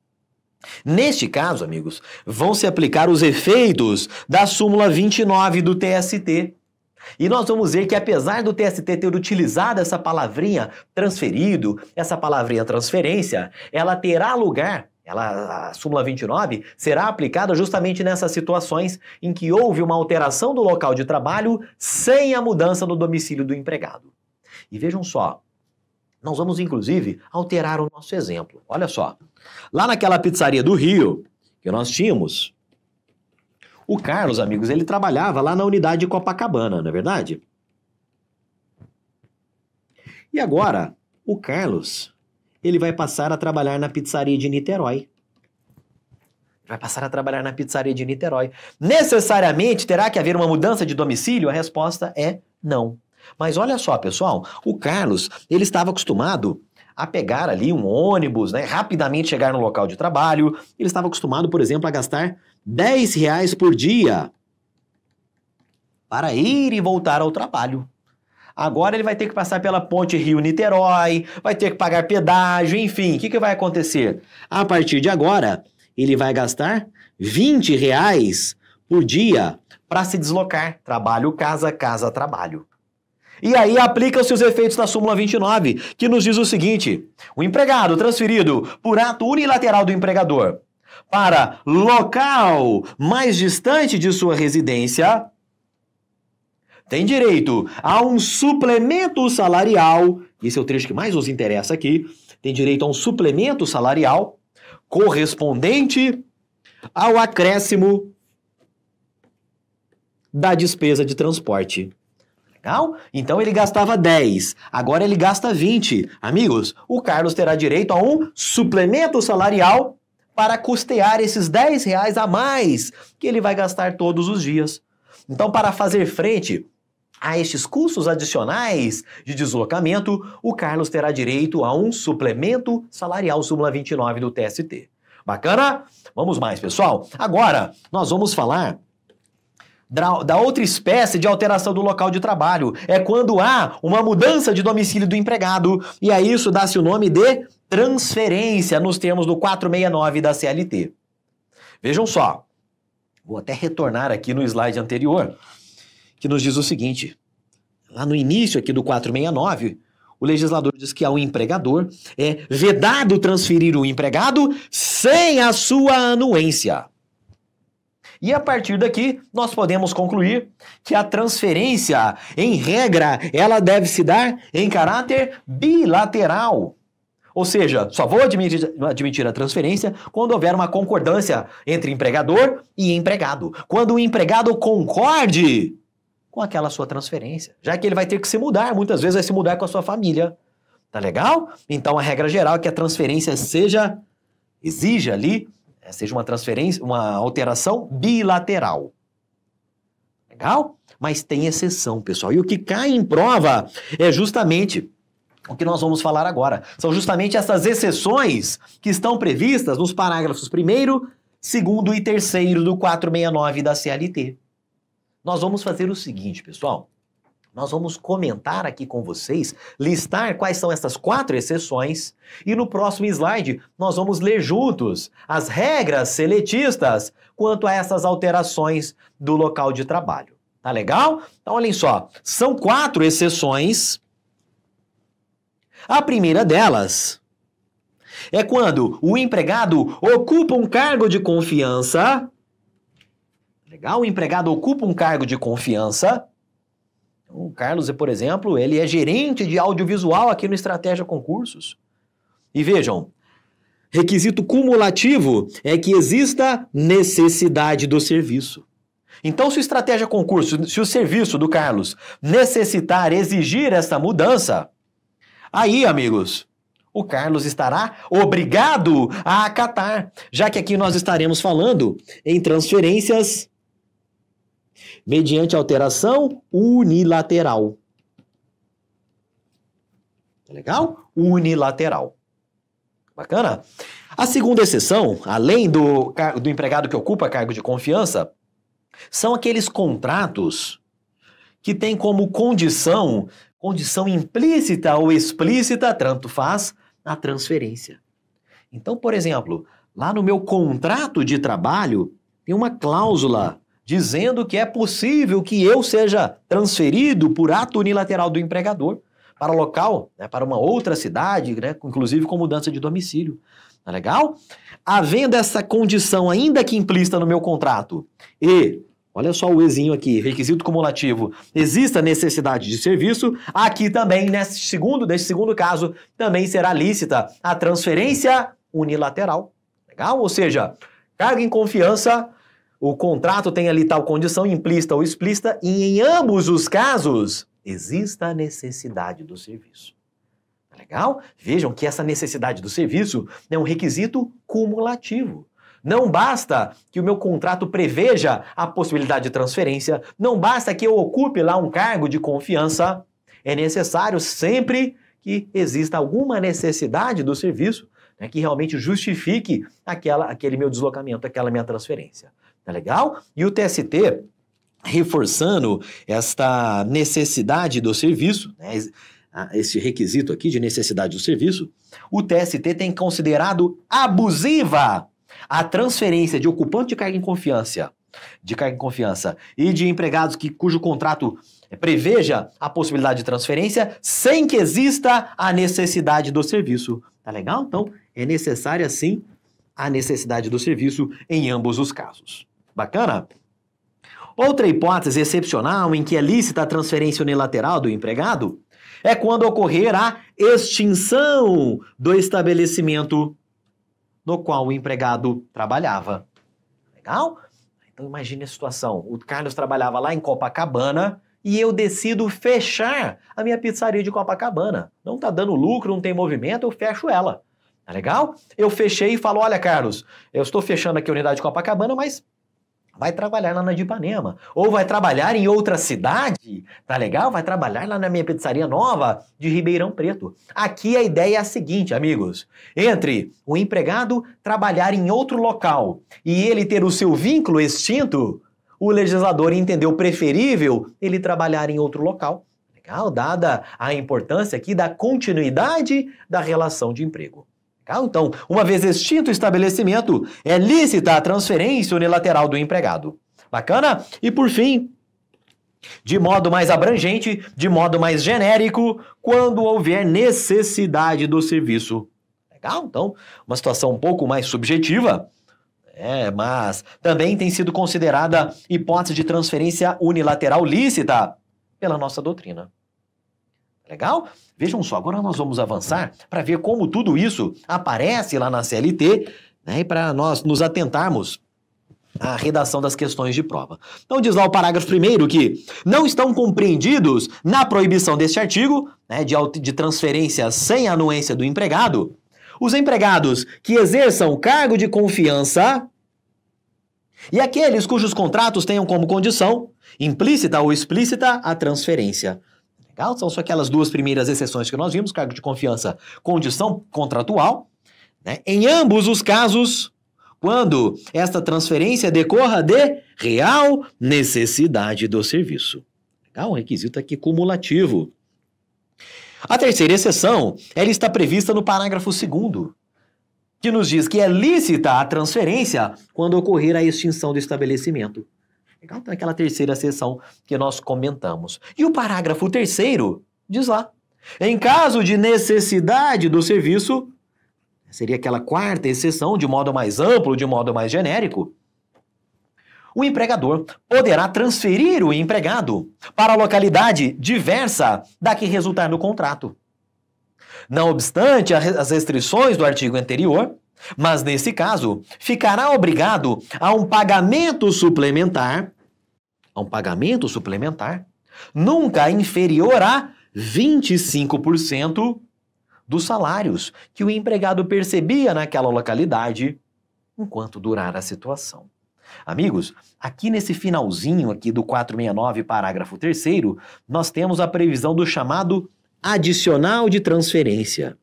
Neste caso, amigos, vão se aplicar os efeitos da súmula 29 do TST. E nós vamos ver que apesar do TST ter utilizado essa palavrinha transferido, essa palavrinha transferência, ela terá lugar, a súmula 29 será aplicada justamente nessas situações em que houve uma alteração do local de trabalho sem a mudança no domicílio do empregado. E vejam só, nós vamos inclusive alterar o nosso exemplo. Olha só. Lá naquela pizzaria do Rio, que nós tínhamos, o Carlos, amigos, ele trabalhava lá na unidade de Copacabana, não é verdade? E agora, o Carlos, ele vai passar a trabalhar na pizzaria de Niterói. Vai passar a trabalhar na pizzaria de Niterói. Necessariamente terá que haver uma mudança de domicílio? A resposta é não. Mas olha só, pessoal, o Carlos, ele estava acostumado a pegar ali um ônibus, né, rapidamente chegar no local de trabalho. Ele estava acostumado, por exemplo, a gastar R$10 por dia para ir e voltar ao trabalho. Agora ele vai ter que passar pela ponte Rio-Niterói, vai ter que pagar pedágio, enfim, o que vai acontecer? A partir de agora, ele vai gastar R$ 20 por dia para se deslocar. Trabalho, casa, casa, trabalho. E aí aplica-se os efeitos da súmula 29, que nos diz o seguinte: o empregado transferido por ato unilateral do empregador para local mais distante de sua residência tem direito a um suplemento salarial, esse é o trecho que mais nos interessa aqui, tem direito a um suplemento salarial correspondente ao acréscimo da despesa de transporte. Legal? Então ele gastava 10, agora ele gasta 20. Amigos, o Carlos terá direito a um suplemento salarial para custear esses R$ 10 a mais que ele vai gastar todos os dias. Então, para fazer frente a estes custos adicionais de deslocamento, o Carlos terá direito a um suplemento salarial, súmula 29 do TST. Bacana? Vamos mais, pessoal. Agora, nós vamos falar da outra espécie de alteração do local de trabalho. É quando há uma mudança de domicílio do empregado, e a isso dá-se o nome de transferência, nos termos do 469 da CLT. Vejam só, vou até retornar aqui no slide anterior, que nos diz o seguinte: lá no início aqui do 469, o legislador diz que ao empregador é vedado transferir o empregado sem a sua anuência. E a partir daqui, nós podemos concluir que a transferência, em regra, ela deve se dar em caráter bilateral. Ou seja, só vou admitir a transferência quando houver uma concordância entre empregador e empregado. Quando o empregado concorde com aquela sua transferência, já que ele vai ter que se mudar, muitas vezes vai se mudar com a sua família. Tá legal? Então a regra geral é que a transferência exija ali, seja uma transferência, uma alteração bilateral. Legal? Mas tem exceção, pessoal. E o que cai em prova é justamente o que nós vamos falar agora. São justamente essas exceções que estão previstas nos parágrafos 1º, 2º e 3º do 469 da CLT. Nós vamos fazer o seguinte, pessoal. Nós vamos comentar aqui com vocês, listar quais são essas 4 exceções, e no próximo slide nós vamos ler juntos as regras seletistas quanto a essas alterações do local de trabalho. Tá legal? Então, olhem só, são 4 exceções. A primeira delas é quando o empregado ocupa um cargo de confiança. Legal? O empregado ocupa um cargo de confiança. O Carlos, por exemplo, ele é gerente de audiovisual aqui no Estratégia Concursos. E vejam, requisito cumulativo é que exista necessidade do serviço. Então, se o Estratégia Concursos, se o serviço do Carlos necessitar, exigir essa mudança, aí, amigos, o Carlos estará obrigado a acatar, já que aqui nós estaremos falando em transferências mediante alteração unilateral. Legal? Unilateral. Bacana? A segunda exceção, além do empregado que ocupa cargo de confiança, são aqueles contratos que têm como condição implícita ou explícita, tanto faz, a transferência. Então, por exemplo, lá no meu contrato de trabalho, tem uma cláusula dizendo que é possível que eu seja transferido por ato unilateral do empregador para local, né, para uma outra cidade, né, inclusive com mudança de domicílio. Tá legal? Havendo essa condição, ainda que implícita no meu contrato, e, olha só o Ezinho aqui, requisito cumulativo, exista necessidade de serviço, aqui também, nesse segundo caso, também será lícita a transferência unilateral. Legal? Ou seja, cargo em confiança, o contrato tem ali tal condição, implícita ou explícita, e em ambos os casos, exista a necessidade do serviço. Tá legal? Vejam que essa necessidade do serviço é um requisito cumulativo. Não basta que o meu contrato preveja a possibilidade de transferência, não basta que eu ocupe lá um cargo de confiança, é necessário sempre que exista alguma necessidade do serviço, né, que realmente justifique aquele meu deslocamento, aquela minha transferência. Tá legal? E o TST, reforçando esta necessidade do serviço, né, esse requisito aqui de necessidade do serviço, o TST tem considerado abusiva a transferência de ocupante de carga em confiança, e de empregados cujo contrato preveja a possibilidade de transferência sem que exista a necessidade do serviço. Tá legal? Então, é necessária sim a necessidade do serviço em ambos os casos. Bacana? Outra hipótese excepcional em que é lícita a transferência unilateral do empregado é quando ocorrer a extinção do estabelecimento no qual o empregado trabalhava. Legal? Então imagine a situação, o Carlos trabalhava lá em Copacabana e eu decido fechar a minha pizzaria de Copacabana. Não está dando lucro, não tem movimento, eu fecho ela. Tá legal? Eu fechei e falo, olha Carlos, eu estou fechando aqui a unidade de Copacabana, mas vai trabalhar lá na de Ipanema. Ou vai trabalhar em outra cidade, tá legal? Vai trabalhar lá na minha pizzaria nova de Ribeirão Preto. Aqui a ideia é a seguinte, amigos. Entre o empregado trabalhar em outro local e ele ter o seu vínculo extinto, o legislador entendeu preferível ele trabalhar em outro local. Legal? Dada a importância aqui da continuidade da relação de emprego. Então, uma vez extinto o estabelecimento, é lícita a transferência unilateral do empregado. Bacana? E por fim, de modo mais abrangente, de modo mais genérico, quando houver necessidade do serviço. Legal? Então, uma situação um pouco mais subjetiva, mas também tem sido considerada hipótese de transferência unilateral lícita pela nossa doutrina. Legal? Vejam só, agora nós vamos avançar para ver como tudo isso aparece lá na CLT, né, e para nós nos atentarmos à redação das questões de prova. Então diz lá o parágrafo 1º que não estão compreendidos na proibição deste artigo, né, de transferência sem anuência do empregado, os empregados que exerçam cargo de confiança e aqueles cujos contratos tenham como condição, implícita ou explícita, a transferência. São só aquelas duas primeiras exceções que nós vimos, cargo de confiança, condição contratual. Né? Em ambos os casos, quando esta transferência decorra de real necessidade do serviço. Legal? Um requisito aqui cumulativo. A terceira exceção, ela está prevista no parágrafo 2º, que nos diz que é lícita a transferência quando ocorrer a extinção do estabelecimento. Legal? Então, aquela terceira seção que nós comentamos. E o parágrafo 3º diz lá, em caso de necessidade do serviço, seria aquela quarta exceção, de modo mais amplo, de modo mais genérico, o empregador poderá transferir o empregado para a localidade diversa da que resultar no contrato. Não obstante as restrições do artigo anterior, mas nesse caso, ficará obrigado a um pagamento suplementar, nunca inferior a 25% dos salários que o empregado percebia naquela localidade enquanto durar a situação. Amigos, aqui nesse finalzinho aqui do 469, parágrafo 3º, nós temos a previsão do chamado adicional de transferência.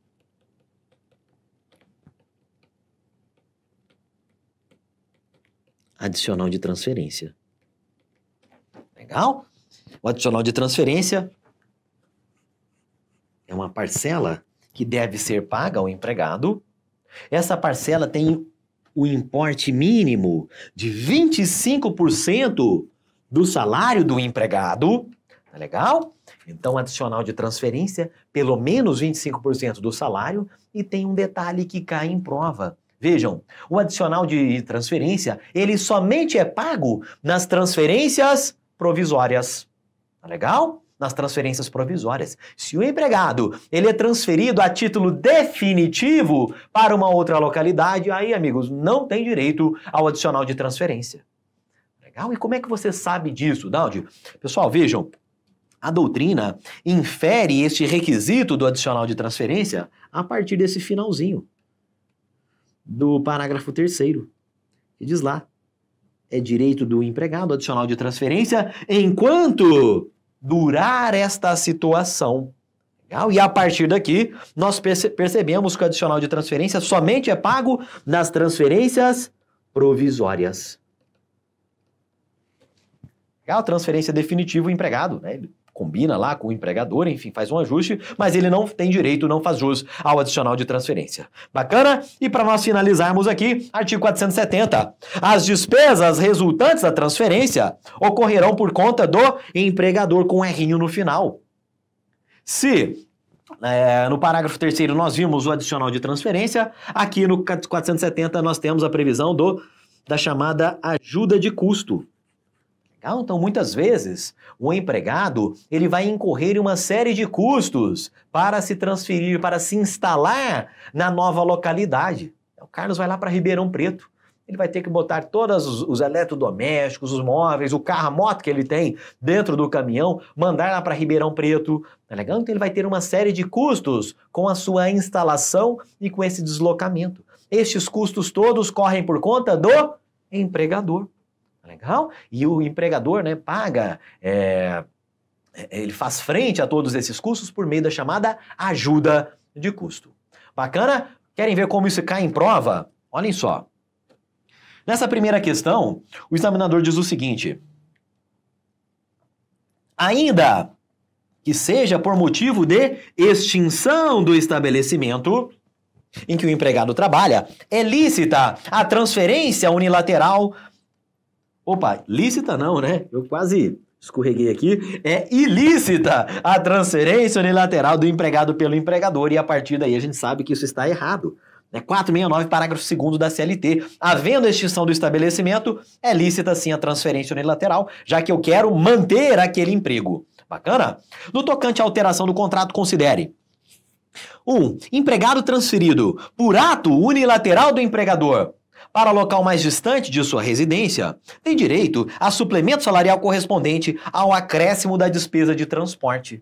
Adicional de transferência. Legal? O adicional de transferência é uma parcela que deve ser paga ao empregado. Essa parcela tem o importe mínimo de 25% do salário do empregado. Tá legal? Então, adicional de transferência, pelo menos 25% do salário, e tem um detalhe que cai em prova. Vejam, o adicional de transferência, ele somente é pago nas transferências provisórias. Tá legal? Nas transferências provisórias. Se o empregado, ele é transferido a título definitivo para uma outra localidade, aí, amigos, não tem direito ao adicional de transferência. Legal? E como é que você sabe disso, Daldi? Pessoal, vejam, a doutrina infere este requisito do adicional de transferência a partir desse finalzinho do parágrafo 3º, que diz lá, é direito do empregado adicional de transferência enquanto durar esta situação. Legal? E a partir daqui, nós percebemos que o adicional de transferência somente é pago nas transferências provisórias. Legal? Transferência definitiva, o empregado, né? combina lá com o empregador, enfim, faz um ajuste, mas ele não tem direito, não faz jus ao adicional de transferência. Bacana? E para nós finalizarmos aqui, artigo 470. As despesas resultantes da transferência ocorrerão por conta do empregador com errinho no final. Se no parágrafo 3º nós vimos o adicional de transferência, aqui no 470 nós temos a previsão da chamada ajuda de custo. Então, muitas vezes, o empregado ele vai incorrer em uma série de custos para se transferir, para se instalar na nova localidade. O Carlos vai lá para Ribeirão Preto. Ele vai ter que botar todos os eletrodomésticos, os móveis, o carro, a moto que ele tem dentro do caminhão, mandar lá para Ribeirão Preto. Tá legal? Então ele vai ter uma série de custos com a sua instalação e com esse deslocamento. Estes custos todos correm por conta do empregador. Tá legal? E o empregador, né, paga, ele faz frente a todos esses custos por meio da chamada ajuda de custo. Bacana? Querem ver como isso cai em prova? Olhem só. Nessa primeira questão, o examinador diz o seguinte: ainda que seja por motivo de extinção do estabelecimento em que o empregado trabalha, é lícita a transferência unilateral. Opa, lícita não, né? Eu quase escorreguei aqui. É ilícita a transferência unilateral do empregado pelo empregador e a partir daí a gente sabe que isso está errado. 469, parágrafo 2º da CLT. Havendo extinção do estabelecimento, é lícita sim a transferência unilateral, já que eu quero manter aquele emprego. Bacana? No tocante à alteração do contrato, considere: 1. Empregado transferido por ato unilateral do empregador para local mais distante de sua residência, tem direito a suplemento salarial correspondente ao acréscimo da despesa de transporte.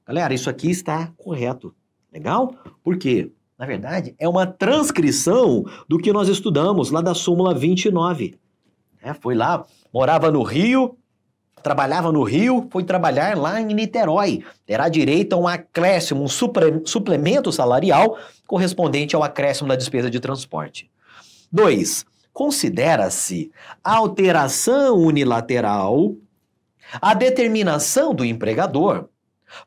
Galera, isso aqui está correto. Legal? Por quê? Na verdade, é uma transcrição do que nós estudamos lá da súmula 29. Foi lá, morava no Rio, trabalhava no Rio, foi trabalhar lá em Niterói. Terá direito a um acréscimo, um suplemento salarial correspondente ao acréscimo da despesa de transporte. 2. Considera-se alteração unilateral a determinação do empregador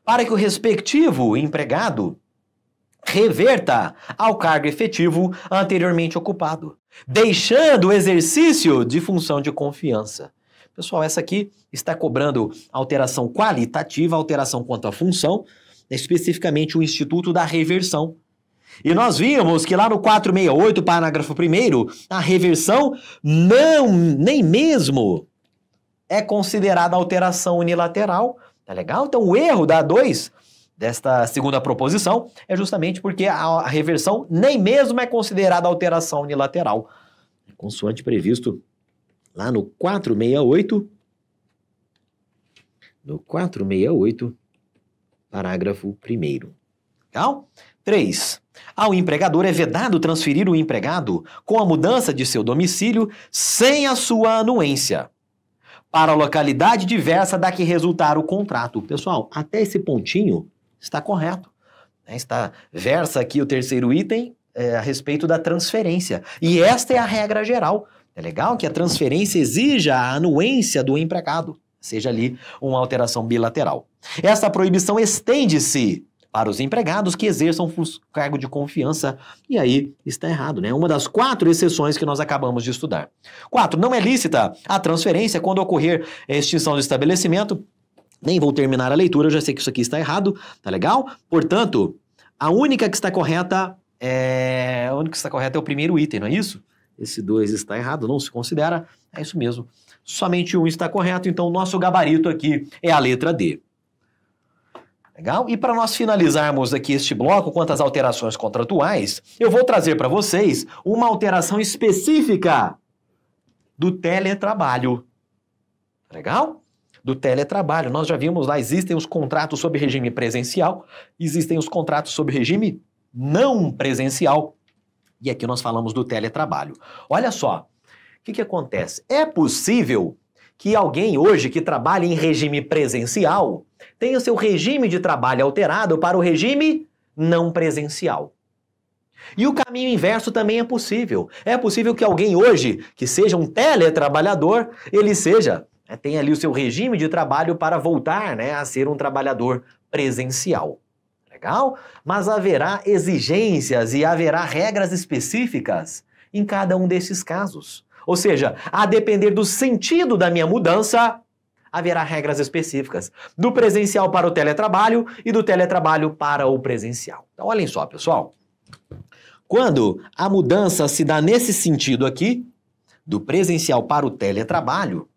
para que o respectivo empregado reverta ao cargo efetivo anteriormente ocupado, deixando o exercício de função de confiança. Pessoal, essa aqui está cobrando alteração qualitativa, alteração quanto à função, especificamente o Instituto da Reversão. E nós vimos que lá no 468, parágrafo 1º, a reversão nem mesmo é considerada alteração unilateral. Tá legal? Então o erro da 2 desta segunda proposição é justamente porque a reversão nem mesmo é considerada alteração unilateral. Consoante previsto lá no 468, parágrafo 1º. Legal? 3. Ao empregador é vedado transferir o empregado com a mudança de seu domicílio sem a sua anuência para a localidade diversa da que resultar o contrato. Pessoal, até esse pontinho está correto. Versa aqui o terceiro item a respeito da transferência. E esta é a regra geral. É legal que a transferência exija a anuência do empregado, seja ali uma alteração bilateral. Esta proibição estende-se para os empregados que exerçam cargo de confiança, e aí está errado, né? Uma das 4 exceções que nós acabamos de estudar. 4. Não é lícita a transferência quando ocorrer a extinção do estabelecimento. Nem vou terminar a leitura, eu já sei que isso aqui está errado, tá legal? Portanto, a única que está correta é o primeiro item, não é isso? Esse 2 está errado, não se considera, é isso mesmo. Somente 1 está correto, então o nosso gabarito aqui é a letra D. Legal? E para nós finalizarmos aqui este bloco quanto às alterações contratuais, eu vou trazer para vocês uma alteração específica do teletrabalho. Legal? Do teletrabalho. Nós já vimos lá, existem os contratos sob regime presencial, existem os contratos sob regime não presencial. E aqui nós falamos do teletrabalho. Olha só, o que acontece? É possível que alguém hoje que trabalha em regime presencial tenha o seu regime de trabalho alterado para o regime não presencial. E o caminho inverso também é possível. É possível que alguém hoje, que seja um teletrabalhador, ele seja tem ali o seu regime de trabalho para voltar, né, a ser um trabalhador presencial. Legal? Mas haverá exigências e haverá regras específicas em cada um desses casos. Ou seja, a depender do sentido da minha mudança, haverá regras específicas do presencial para o teletrabalho e do teletrabalho para o presencial. Então, olhem só, pessoal. Quando a mudança se dá nesse sentido aqui, do presencial para o teletrabalho,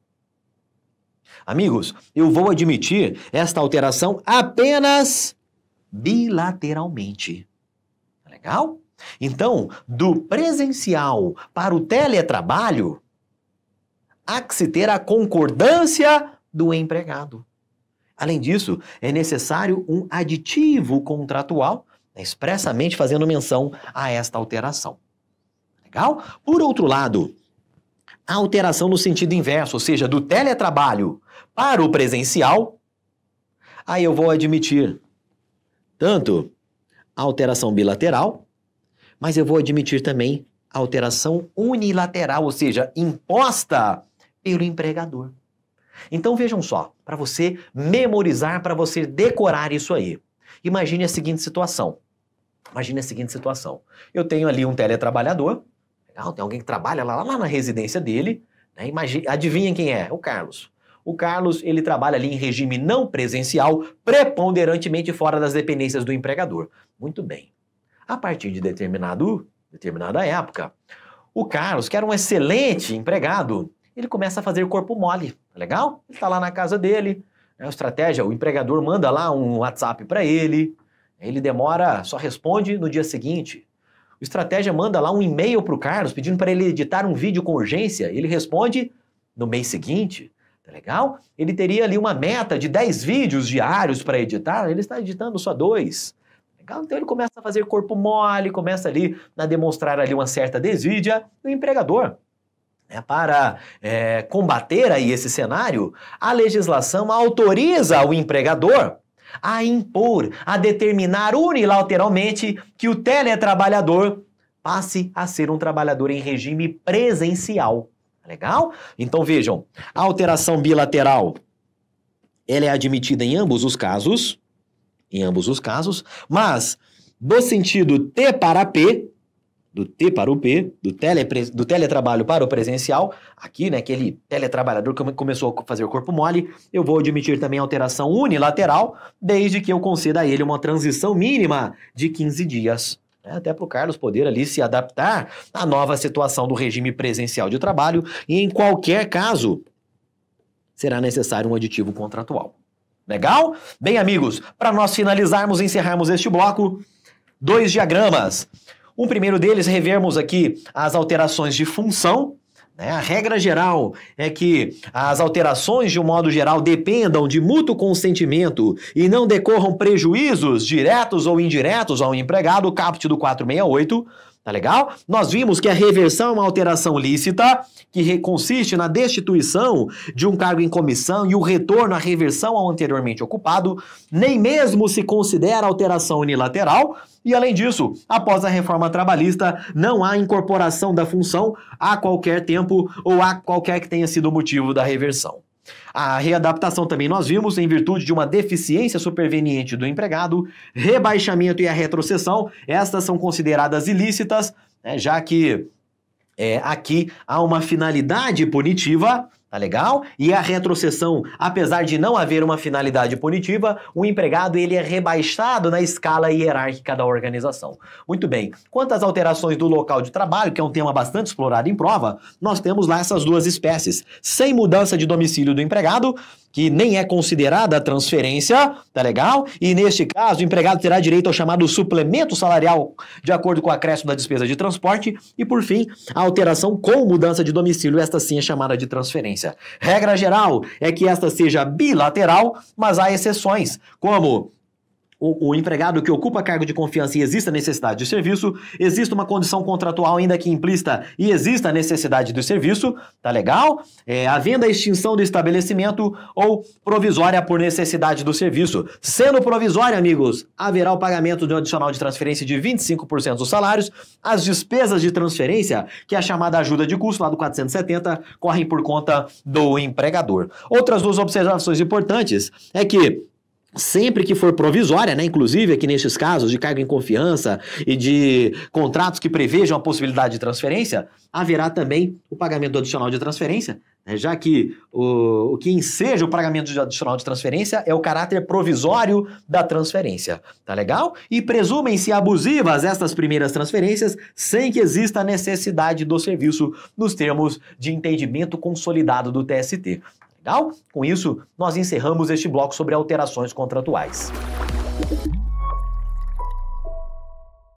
amigos, eu vou admitir esta alteração apenas bilateralmente. Legal? Então, do presencial para o teletrabalho, há que se ter a concordância do empregado. Além disso, é necessário um aditivo contratual, expressamente fazendo menção a esta alteração. Legal? Por outro lado, a alteração no sentido inverso, ou seja, do teletrabalho para o presencial, aí eu vou admitir tanto a alteração bilateral, mas eu vou admitir também a alteração unilateral, ou seja, imposta pelo empregador. Então vejam só, para você memorizar, para você decorar isso aí. Imagine a seguinte situação. Eu tenho ali um teletrabalhador, legal, tem alguém que trabalha lá na residência dele, né? Adivinhem quem é? O Carlos. O Carlos, ele trabalha ali em regime não presencial, preponderantemente fora das dependências do empregador. Muito bem. A partir de determinada época, o Carlos, que era um excelente empregado, ele começa a fazer corpo mole, tá legal? Ele está lá na casa dele, né, o empregador manda lá um WhatsApp para ele, ele demora, só responde no dia seguinte. O estratégia manda lá um e-mail para o Carlos pedindo para ele editar um vídeo com urgência, ele responde no mês seguinte, tá legal? Ele teria ali uma meta de 10 vídeos diários para editar, ele está editando só 2. Legal? Então ele começa a fazer corpo mole, começa ali a demonstrar ali uma certa desídia, e o empregador, para combater aí esse cenário, a legislação autoriza o empregador a impor, a determinar unilateralmente que o teletrabalhador passe a ser um trabalhador em regime presencial. Legal? Então vejam, a alteração bilateral, ela é admitida em ambos os casos, mas do sentido T para P, do T para o P, do teletrabalho para o presencial, aqui, né, aquele teletrabalhador que começou a fazer corpo mole, eu vou admitir também a alteração unilateral, desde que eu conceda a ele uma transição mínima de 15 dias. Até para o Carlos poder ali se adaptar à nova situação do regime presencial de trabalho e, em qualquer caso, será necessário um aditivo contratual. Legal? Bem, amigos, para nós finalizarmos e encerrarmos este bloco, 2 diagramas. Um primeiro deles, revermos aqui as alterações de função. Né? A regra geral é que as alterações, de um modo geral, dependam de mútuo consentimento e não decorram prejuízos diretos ou indiretos ao empregado, caput do 468. Tá legal? Nós vimos que a reversão é uma alteração lícita, que consiste na destituição de um cargo em comissão e o retorno à reversão ao anteriormente ocupado, nem mesmo se considera alteração unilateral, e além disso, após a reforma trabalhista, não há incorporação da função a qualquer tempo ou a qualquer que tenha sido o motivo da reversão. A readaptação também nós vimos em virtude de uma deficiência superveniente do empregado, rebaixamento e a retrocessão, estas são consideradas ilícitas, né, já que aqui há uma finalidade punitiva, tá legal? E a retrocessão, apesar de não haver uma finalidade punitiva, o empregado ele é rebaixado na escala hierárquica da organização. Muito bem. Quanto às alterações do local de trabalho, que é um tema bastante explorado em prova, nós temos lá essas duas espécies. Sem mudança de domicílio do empregado, que nem é considerada transferência, tá legal? E neste caso, o empregado terá direito ao chamado suplemento salarial, de acordo com o acréscimo da despesa de transporte. E, por fim, a alteração com mudança de domicílio, esta sim é chamada de transferência. Regra geral é que esta seja bilateral, mas há exceções, como o empregado que ocupa cargo de confiança e exista necessidade de serviço, existe uma condição contratual ainda que implícita e exista necessidade do serviço, tá legal? Havendo a extinção do estabelecimento ou provisória por necessidade do serviço. Sendo provisória, amigos, haverá o pagamento de um adicional de transferência de 25% dos salários. As despesas de transferência, que é a chamada ajuda de custo lá do 470, correm por conta do empregador. Outras duas observações importantes é que sempre que for provisória, né, inclusive aqui nestes casos de cargo em confiança e de contratos que prevejam a possibilidade de transferência, haverá também o pagamento adicional de transferência, né, já que o que enseja o pagamento de adicional de transferência é o caráter provisório da transferência, tá legal? E presumem-se abusivas estas primeiras transferências sem que exista necessidade do serviço nos termos de entendimento consolidado do TST. Legal? Com isso, nós encerramos este bloco sobre alterações contratuais.